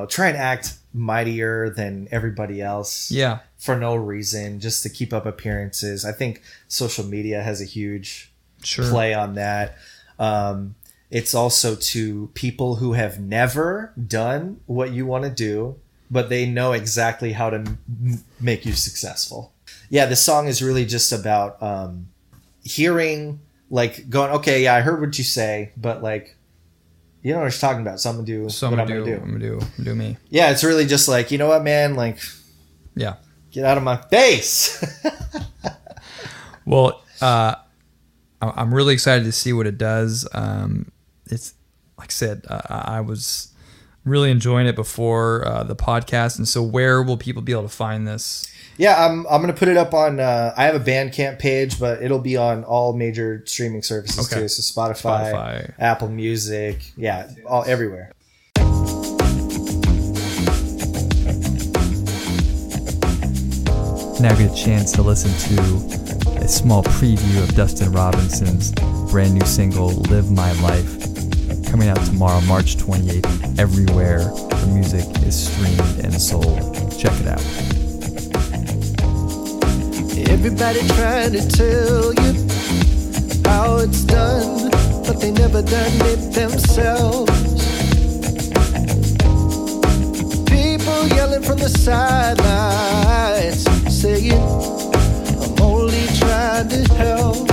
try and act mightier than everybody else. Yeah. For no reason, just to keep up appearances. I think social media has a huge play on that. It's also to people who have never done what you want to do, but they know exactly how to make you successful. Yeah, the song is really just about hearing, like going, okay, yeah, I heard what you say, but like, you know what you're talking about, so I'm gonna do what I'm gonna do. I'm gonna do me. Yeah, it's really just like, you know what, man, like, yeah, get out of my face. Well, I'm really excited to see what it does. It's like I said, I was really enjoying it before the podcast, and so where will people be able to find this? Yeah, I'm going to put it up on, I have a Bandcamp page, but it'll be on all major streaming services too. So Spotify, Apple Music, yeah, everywhere. Now get a chance to listen to a small preview of Dustin Robinson's brand new single, Live My Life, coming out tomorrow, March 28th, everywhere the music is streamed and sold. Check it out. Everybody trying to tell you how it's done, but they never done it themselves. People yelling from the sidelines, saying, I'm only trying to help.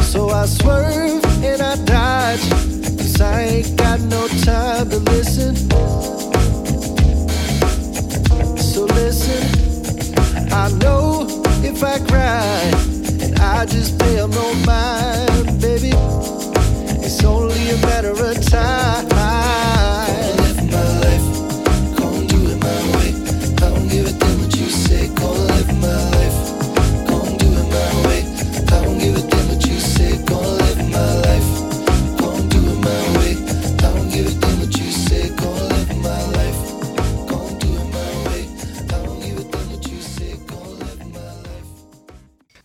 So I swerve and I dodge, 'cause I ain't got no time to listen. So listen, I know if I cry and I just pay them no mind, baby, it's only a matter of time. Gonna live my life, gonna do it my way. I don't give a damn what you say. Gonna live my life, gonna do it my way. I don't give a damn what you say. Gonna live my life, gonna do it my way. I don't give a damn what you say. Gonna live my life, gonna do it my way. I don't give a damn what you say. Gonna live my life.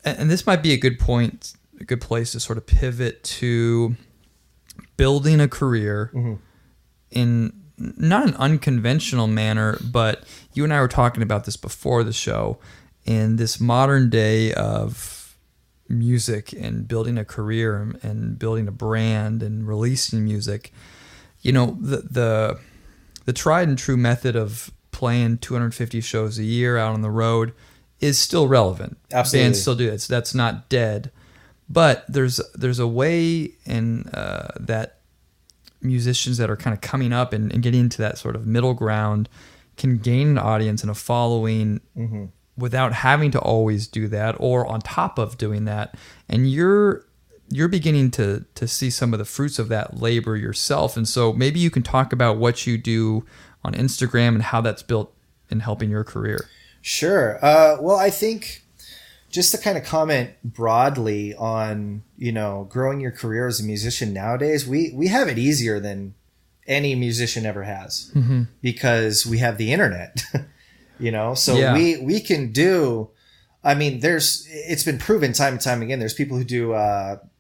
And this might be a good point, a good place to sort of pivot to building a career in not an unconventional manner, but you and I were talking about this before the show. In this modern day of music and building a career and building a brand and releasing music, the tried and true method of playing 250 shows a year out on the road is still relevant. Absolutely. Bands still do it. So that's not dead. But there's a way in that musicians that are kind of coming up and getting into that sort of middle ground can gain an audience and a following without having to always do that or on top of doing that. And you're beginning to see some of the fruits of that labor yourself. And so maybe you can talk about what you do on Instagram and how that's built in helping your career. Sure. Well, I think just to kind of comment broadly on, growing your career as a musician nowadays, we have it easier than any musician ever has because we have the internet, so we can do, it's been proven time and time again. There's people who do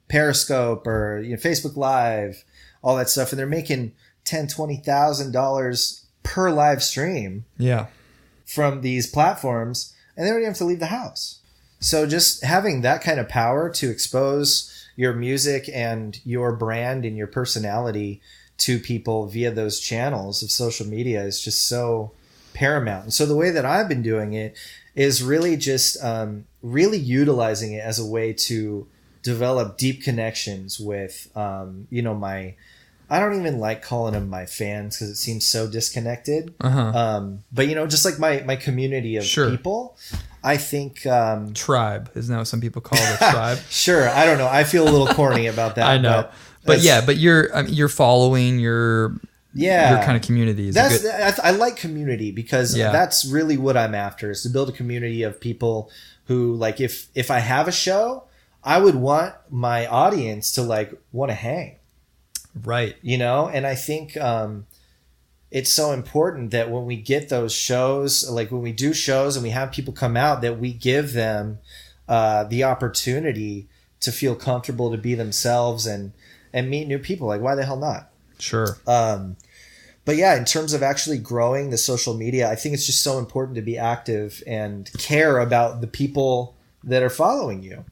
Periscope or Facebook Live, all that stuff, and they're making $10,000, $20,000 per live stream. Yeah. From these platforms, and they don't even have to leave the house. So just having that kind of power to expose your music and your brand and your personality to people via those channels of social media is just so paramount. And so the way that I've been doing it is really just really utilizing it as a way to develop deep connections with, I don't even like calling them my fans because it seems so disconnected. But just like my community of people, I think tribe, isn't that what some people call the tribe? Sure, I don't know. I feel a little corny about that. I know, but you're following your kind of community. I like community because that's really what I'm after, is to build a community of people who, like, if I have a show, I would want my audience to want to hang. Right. And I think it's so important that when we get those shows, like when we do shows and we have people come out, that we give them the opportunity to feel comfortable, to be themselves and meet new people. Like, why the hell not? Sure. But yeah, in terms of actually growing the social media, I think it's just so important to be active and care about the people that are following you.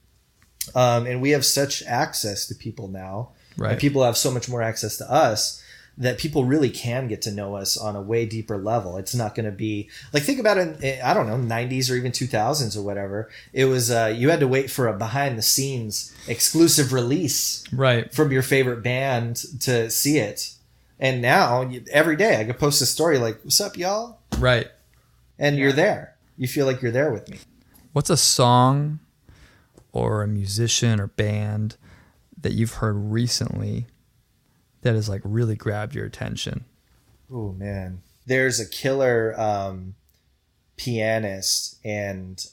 And we have such access to people now. Right. And people have so much more access to us that people really can get to know us on a way deeper level. It's not going to be like, think about it, I don't know, 90s or even 2000s or whatever. It was, you had to wait for a behind the scenes exclusive release Right. from your favorite band to see it. And now every day I could post a story like, what's up, y'all? Right. And you're there. You feel like you're there with me. What's a song or a musician or band that you've heard recently that has like really grabbed your attention? Oh man, there's a killer pianist and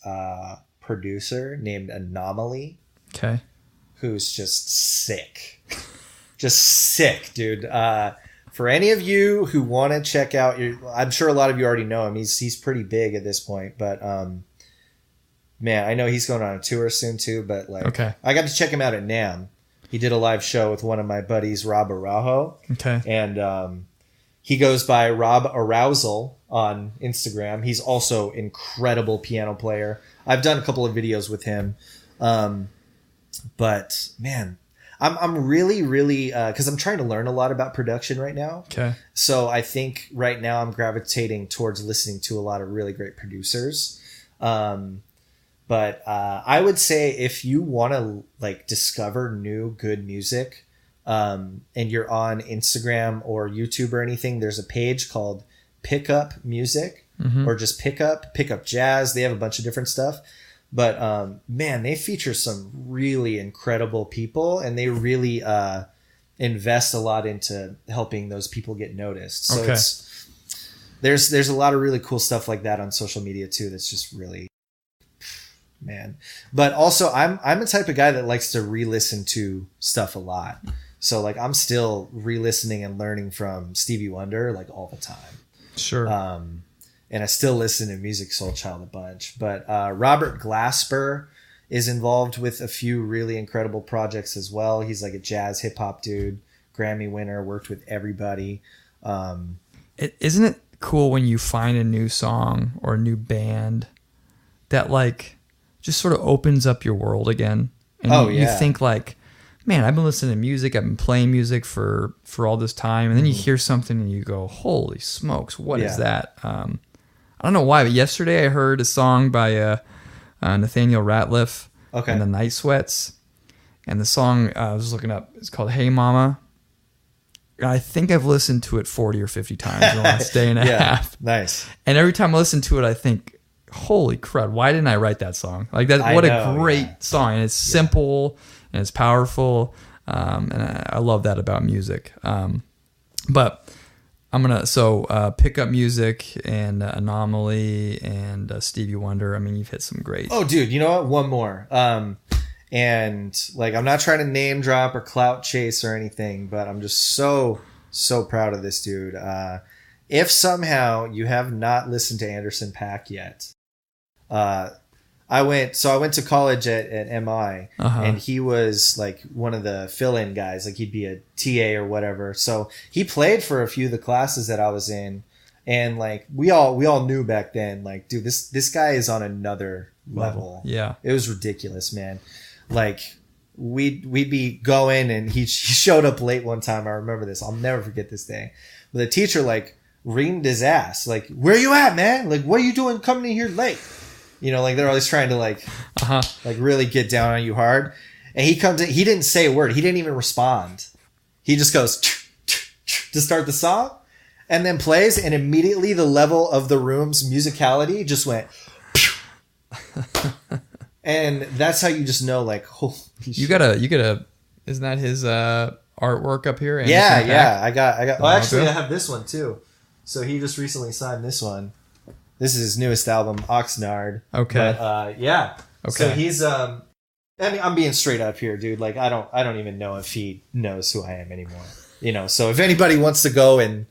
producer named Anomaly. Okay. Who's just sick. Just sick, dude. For any of you who want to check out, I'm sure a lot of you already know him. He's pretty big at this point, but man, I know he's going on a tour soon too. But like, okay. I got to check him out at NAMM. He did a live show with one of my buddies, Rob Araujo. Okay. And he goes by Rob Arousal on Instagram. He's also incredible piano player. I've done a couple of videos with him. But man, I'm really, because I'm trying to learn a lot about production right now. Okay. So I think right now I'm gravitating towards listening to a lot of really great producers. But I would say if you want to like discover new good music, and you're on Instagram or YouTube or anything, there's a page called Pickup Music, or just Pickup Jazz. They have a bunch of different stuff. But man, they feature some really incredible people, and they really invest a lot into helping those people get noticed. So there's a lot of really cool stuff like that on social media too. That's just really, man. But also, I'm a type of guy that likes to re-listen to stuff a lot. So like I'm still re-listening and learning from Stevie Wonder like all the time. Sure. And I still listen to Music Soul Child a bunch. But Robert Glasper is involved with a few really incredible projects as well. He's like a jazz hip hop dude, Grammy winner, worked with everybody. Isn't it cool when you find a new song or a new band that like just sort of opens up your world again? And you think like, man, I've been listening to music. I've been playing music for all this time. And then you hear something and you go, holy smokes, what is that? I don't know why, but yesterday I heard a song by Nathaniel Ratliff and the Night Sweats. And the song I was looking up, it's called Hey Mama. I think I've listened to it 40 or 50 times in the last day and a half. Nice. And every time I listen to it, I think, holy crud, why didn't I write that song? Like that, what a great song. And it's simple and it's powerful. And I love that about music. But I'm going to, Pick Up Music and Anomaly and Stevie Wonder. I mean, you've hit some great. Oh, dude, you know what? One more. And like, I'm not trying to name drop or clout chase or anything, but I'm just so proud of this dude. If somehow you have not listened to Anderson .Paak yet, I went to college at MI, and he was like one of the fill-in guys. Like he'd be a TA or whatever. So he played for a few of the classes that I was in, and like we all knew back then, like, dude, this guy is on another level. Yeah, it was ridiculous, man. Like we'd be going, and he showed up late one time. I remember this. I'll never forget this day. But the teacher like reamed his ass. Like, where you at, man? Like, what are you doing coming in here late? You know, like they're always trying to like really get down on you hard. And he comes in, he didn't say a word. He didn't even respond. He just goes to start the song and then plays. And immediately the level of the room's musicality just went. And that's how you just know, like, holy shit. You gotta, isn't that his artwork up here? Yeah. I got. Well, actually, I have this one too. So he just recently signed this one. This is his newest album, Oxnard. Okay. But, yeah. Okay. So he's, I mean, I'm being straight up here, dude. Like, I don't even know if he knows who I am anymore. You know, so if anybody wants to go and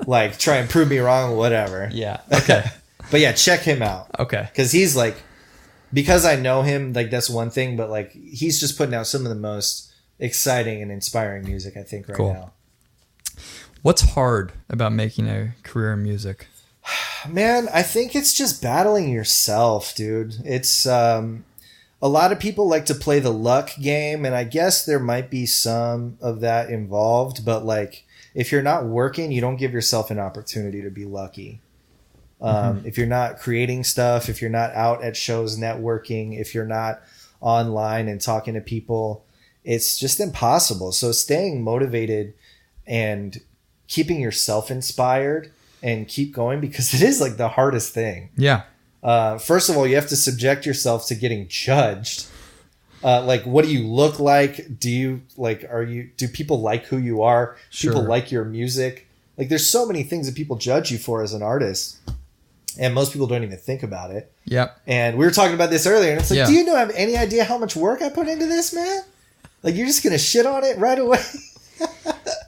like try and prove me wrong, whatever. Yeah. Okay. But yeah, check him out. Okay. Cause he's like, because I know him, like that's one thing, but like he's just putting out some of the most exciting and inspiring music, I think, right now. What's hard about making a career in music? Man, I think it's just battling yourself, dude. It's a lot of people like to play the luck game, and I guess there might be some of that involved, but like if you're not working, you don't give yourself an opportunity to be lucky. If you're not creating stuff, if you're not out at shows networking, if you're not online and talking to people, it's just impossible. So staying motivated and keeping yourself inspired and keep going, because it is like the hardest thing. Yeah. First of all, you have to subject yourself to getting judged. Like, what do you look like? Do people like who you are? Sure. People like your music? Like, there's so many things that people judge you for as an artist. And most people don't even think about it. Yep. And we were talking about this earlier, and it's like, Yeah. do you have any idea how much work I put into this, man? Like, you're just going to shit on it right away?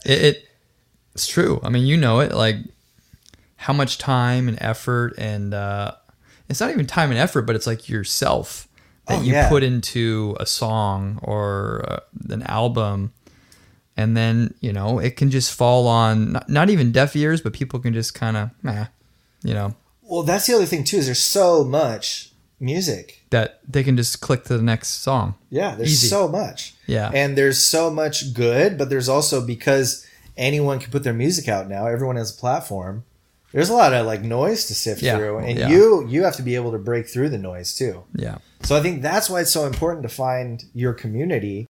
It's true. I mean, you know it, like how much time and effort, and it's not even time and effort, but it's like yourself that you put into a song or an album. And then, you know, it can just fall on not even deaf ears, but people can just kind of, you know. Well, that's the other thing, too, is there's so much music that they can just click to the next song. Yeah, there's Easy. so much. Yeah. And there's so much good, but there's also, because anyone can put their music out now, everyone has a platform, there's a lot of like noise to sift through. And you have to be able to break through the noise, too. Yeah. So I think that's why it's so important to find your community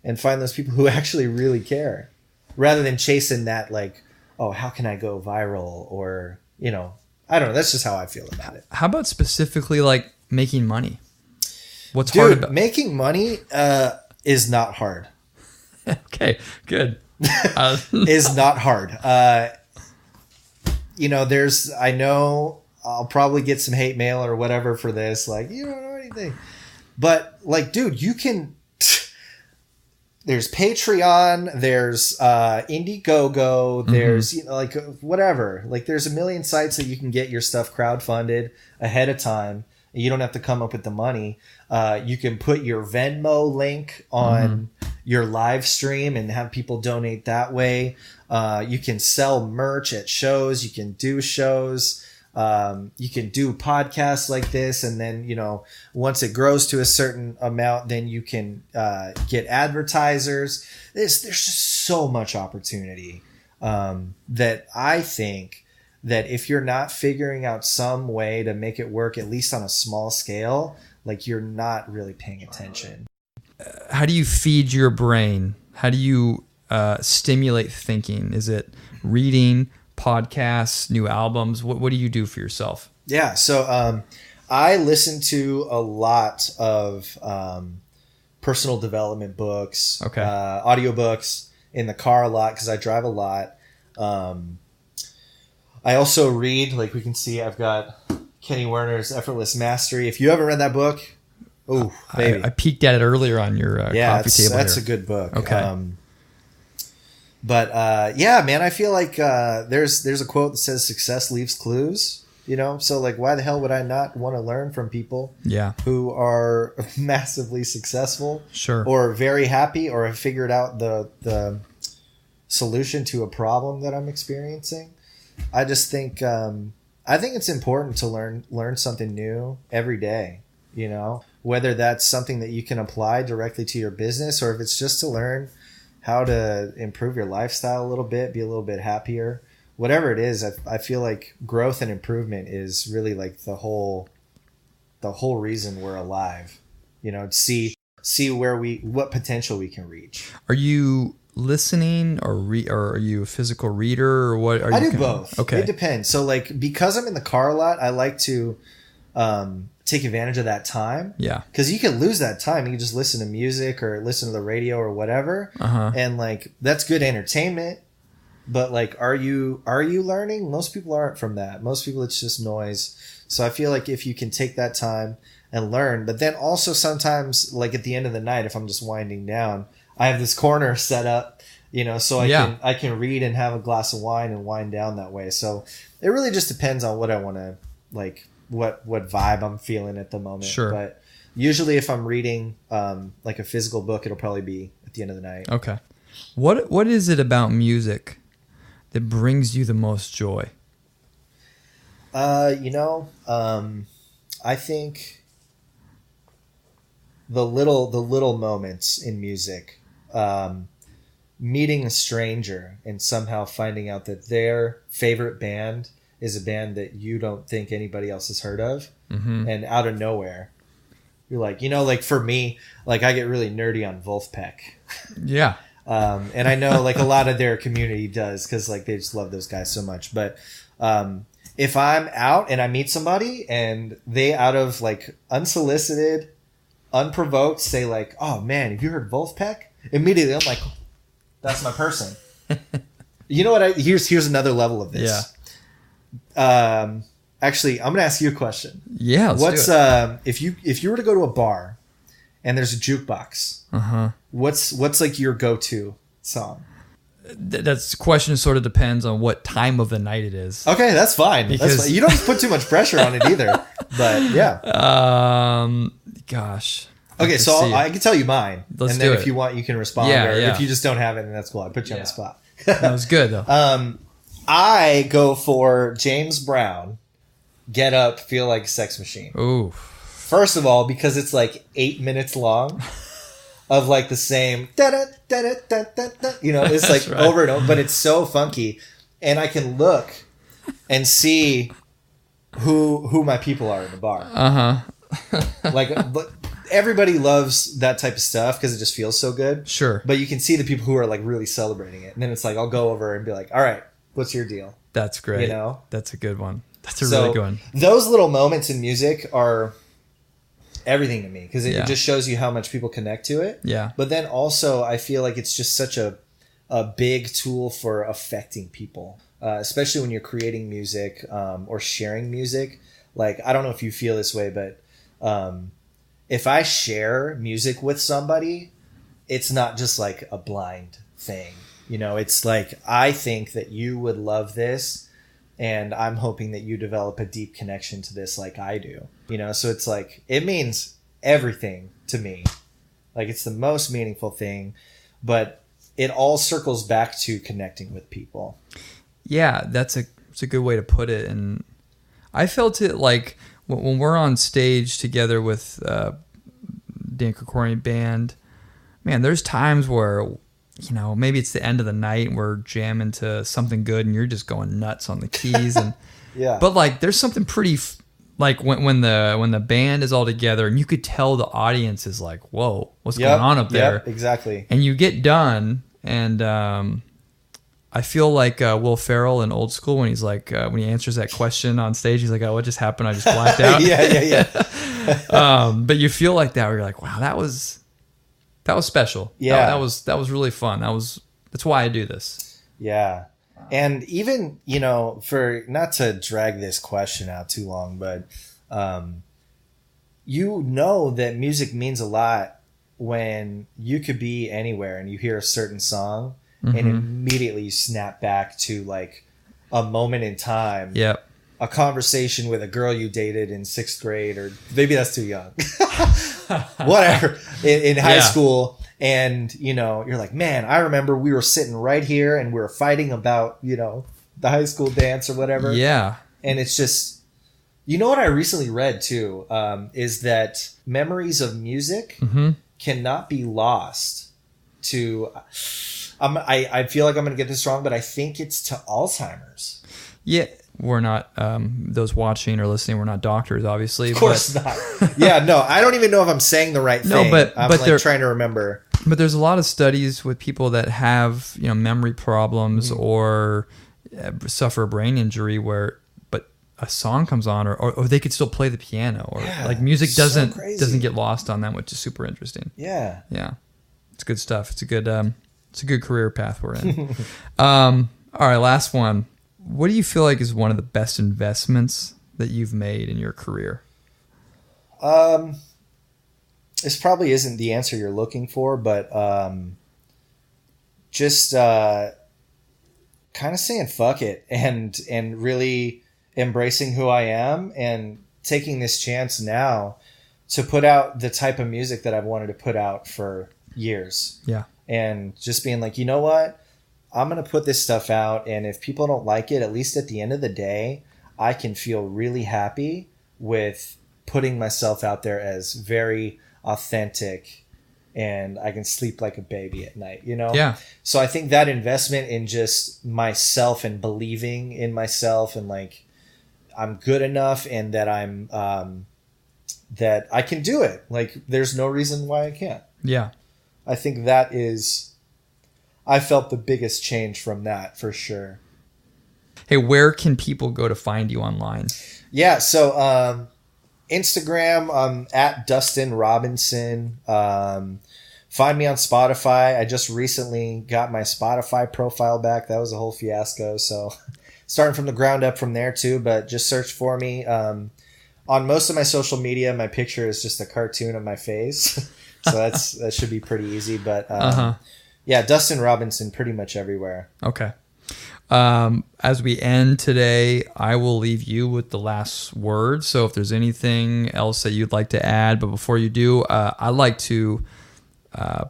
and find those people who actually really care, rather than chasing that, like, oh, how can I go viral? Or, you know, I don't know. That's just how I feel about it. How about specifically like making money? What's Dude, hard about making money is not hard. Okay, good. Is not hard. You know, I know I'll probably get some hate mail or whatever for this. Like, you don't know anything. But like, dude, you can. There's Patreon, there's Indiegogo, there's, you know, like whatever. Like, there's a million sites that you can get your stuff crowdfunded ahead of time. You don't have to come up with the money. You can put your Venmo link on your live stream and have people donate that way. You can sell merch at shows. You can do shows. You can do podcasts like this, and then, you know, once it grows to a certain amount, then you can get advertisers. There's just so much opportunity that I think that if you're not figuring out some way to make it work, at least on a small scale, like, you're not really paying attention. How do you feed your brain? How do you stimulate thinking? Is it reading, podcasts, new albums? What do you do for yourself? Yeah, so I listen to a lot of personal development books, audiobooks in the car a lot because I drive a lot. I also read, like we can see, I've got Kenny Werner's Effortless Mastery. If you haven't read that book, oh, baby. I peeked at it earlier on your coffee table. That's here. a good book. Okay. But yeah, man, I feel like there's a quote that says success leaves clues, you know? So like, why the hell would I not want to learn from people who are massively successful or very happy or have figured out the solution to a problem that I'm experiencing? I just think I think it's important to learn something new every day, you know, whether that's something that you can apply directly to your business or if it's just to learn how to improve your lifestyle a little bit, be a little bit happier, whatever it is. I feel like growth and improvement is really like the whole reason we're alive, you know, see what potential we can reach. Are you listening or are you a physical reader or what? I do both. Okay. It depends. So like, because I'm in the car a lot, I like to take advantage of that time. Yeah. Because you can lose that time. You can just listen to music or listen to the radio or whatever. And like, that's good entertainment. But like, are you learning? Most people aren't from that. Most people, it's just noise. So I feel like if you can take that time and learn, but then also sometimes like at the end of the night, if I'm just winding down, I have this corner set up, you know, so I can read and have a glass of wine and wind down that way. So it really just depends on what I want to, like, what vibe I'm feeling at the moment. Sure. But usually if I'm reading like a physical book, it'll probably be at the end of the night. Okay. What is it about music that brings you the most joy? I think the little moments in music, meeting a stranger and somehow finding out that their favorite band is a band that you don't think anybody else has heard of, and out of nowhere, you're like, like for me, like I get really nerdy on Wolfpack. Yeah. And I know like a lot of their community does because like they just love those guys so much. But if I'm out and I meet somebody and they out of like unsolicited, unprovoked say like, "Oh man, have you heard Wolfpack?" Immediately I'm like, that's my person. You know what? Here's another level of this. Yeah. Actually, I'm gonna ask you a question. Yeah. What's if you were to go to a bar and there's a jukebox, what's like your go-to song? That's question sort of depends on what time of the night it is. Okay, that's fine. That's fine. You don't put too much pressure on it either. But yeah. Gosh. Okay, so I can tell you mine. Let's do it. If you want, you can respond. Yeah, or yeah. if you just don't have it, then that's cool. I put you on the spot. That was good though. I go for James Brown. Get Up, Feel Like a Sex Machine. Ooh. First of all, because it's like 8 minutes long of like the same it's like right. Over and over, but it's so funky. And I can look and see who my people are in the bar. Like everybody loves that type of stuff because it just feels so good. Sure. But you can see the people who are like really celebrating it. And then it's like I'll go over and be like, all right, what's your deal? That's great. That's a good one. That's a really good one. Those little moments in music are everything to me because it just shows you how much people connect to it. Yeah. But then also I feel like it's just such a big tool for affecting people, especially when you're creating music or sharing music. Like, I don't know if you feel this way, but if I share music with somebody, it's not just like a blind thing. It's like, I think that you would love this. And I'm hoping that you develop a deep connection to this like I do. So it's like, it means everything to me. Like, it's the most meaningful thing, but it all circles back to connecting with people. Yeah, that's a good way to put it. And I felt it like when we're on stage together with Dan Krikorian band, man, there's times where maybe it's the end of the night and we're jamming to something good and you're just going nuts on the keys and yeah. But like there's something pretty like when the band is all together and you could tell the audience is like, whoa, what's going on up there? Yep, exactly. And you get done and I feel like Will Ferrell in Old School when he's like when he answers that question on stage, he's like, oh, what just happened? I just blacked out. yeah. But you feel like that where you're like, wow, that was special. Yeah. That was really fun. That's why I do this. Yeah. And even, for not to drag this question out too long, but that music means a lot when you could be anywhere and you hear a certain song and immediately you snap back to like a moment in time. Yep. A conversation with a girl you dated in 6th grade, or maybe that's too young. Whatever. In high school. And, you're like, man, I remember we were sitting right here and we were fighting about, the high school dance or whatever. Yeah. And it's just, what I recently read too, is that memories of music cannot be lost to, I feel like I'm going to get this wrong, but I think it's to Alzheimer's. Yeah. We're not, those watching or listening, we're not doctors, obviously. Of course not. Yeah, no, I don't even know if I'm saying the right thing. No, but I'm like trying to remember. But there's a lot of studies with people that have, memory problems or suffer a brain injury but a song comes on or they could still play the piano or like music doesn't get lost on them, which is super interesting. Yeah. Yeah. It's good stuff. It's a good career path we're in. All right, last one. What do you feel like is one of the best investments that you've made in your career? This probably isn't the answer you're looking for, but just kind of saying fuck it and really embracing who I am and taking this chance now to put out the type of music that I've wanted to put out for years. Yeah. And just being like, you know what? I'm going to put this stuff out, and if people don't like it, at least at the end of the day, I can feel really happy with putting myself out there as very authentic, and I can sleep like a baby at night, you know? Yeah. So I think that investment in just myself and believing in myself and like I'm good enough and that that I can do it. Like there's no reason why I can't. Yeah. I think I felt the biggest change from that for sure. Hey, where can people go to find you online? Yeah. So, Instagram, at Dustin Robinson. Find me on Spotify. I just recently got my Spotify profile back. That was a whole fiasco. So starting from the ground up from there too, but just search for me. On most of my social media, my picture is just a cartoon of my face. So that should be pretty easy. But yeah, Dustin Robinson pretty much everywhere. Okay. As we end today, I will leave you with the last word. So if there's anything else that you'd like to add, but before you do, I'd like to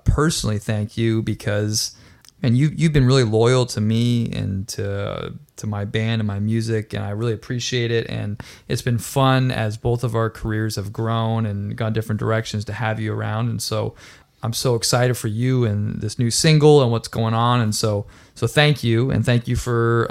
personally thank you because, and you've been really loyal to me and to my band and my music, and I really appreciate it. And it's been fun as both of our careers have grown and gone different directions to have you around. And so I'm so excited for you and this new single and what's going on. And so thank you. And thank you for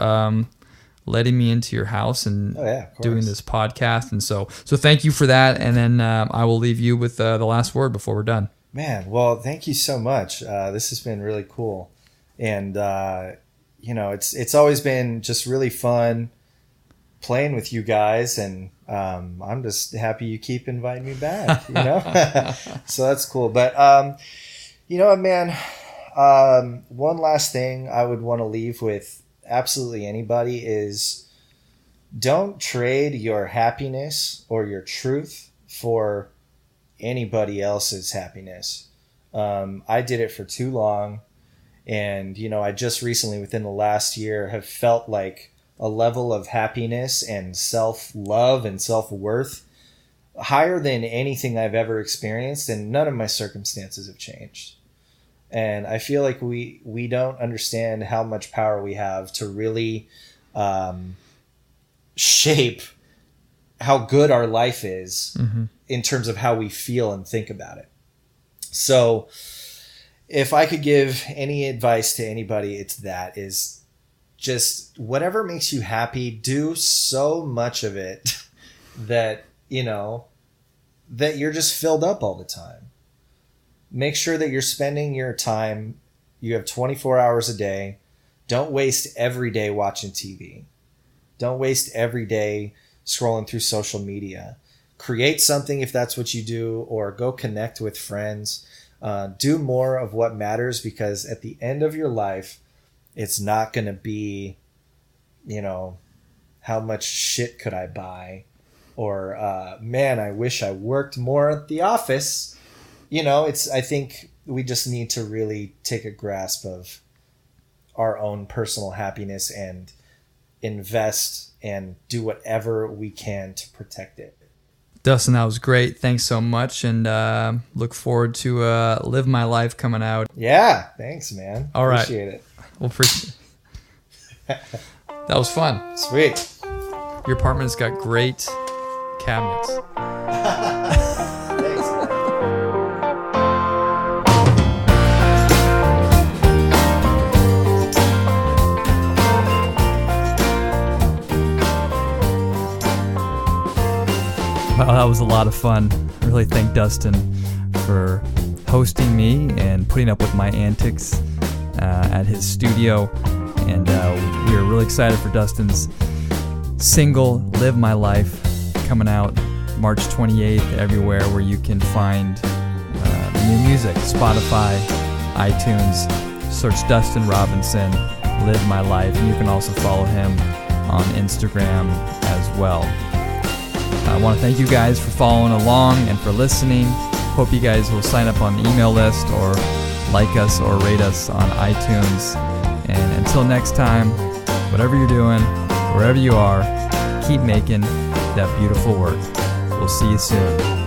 letting me into your house and doing this podcast. And so thank you for that. And then I will leave you with the last word before we're done. Man, well, thank you so much. This has been really cool. And, it's always been just really fun playing with you guys, and I'm just happy you keep inviting me back, so that's cool. But you know what, man, one last thing I would want to leave with absolutely anybody is don't trade your happiness or your truth for anybody else's happiness. I did it for too long, and I just recently within the last year have felt like a level of happiness and self-love and self-worth higher than anything I've ever experienced, and none of my circumstances have changed. And I feel like we don't understand how much power we have to really shape how good our life is in terms of how we feel and think about it. So if I could give any advice to anybody, it's just whatever makes you happy, do so much of it that you're just filled up all the time. Make sure that you're spending your time, you have 24 hours a day. Don't waste every day watching TV. Don't waste every day scrolling through social media. Create something if that's what you do, or go connect with friends. Do more of what matters, because at the end of your life, it's not going to be, how much shit could I buy? Or, man, I wish I worked more at the office. I think we just need to really take a grasp of our own personal happiness and invest and do whatever we can to protect it. Dustin, that was great. Thanks so much. And look forward to Live My Life coming out. Yeah. Thanks, man. All right. Appreciate it. Well, that was fun. Sweet. Your apartment has got great cabinets. Thanks, man. Wow, that was a lot of fun. I really thank Dustin for hosting me and putting up with my antics at his studio. And we are really excited for Dustin's single, Live My Life, coming out March 28th everywhere where you can find new music. Spotify, iTunes. Search Dustin Robinson, Live My Life. And you can also follow him on Instagram as well. I want to thank you guys for following along and for listening. Hope you guys will sign up on the email list or like us or rate us on iTunes. And until next time, whatever you're doing, wherever you are, keep making that beautiful work. We'll see you soon.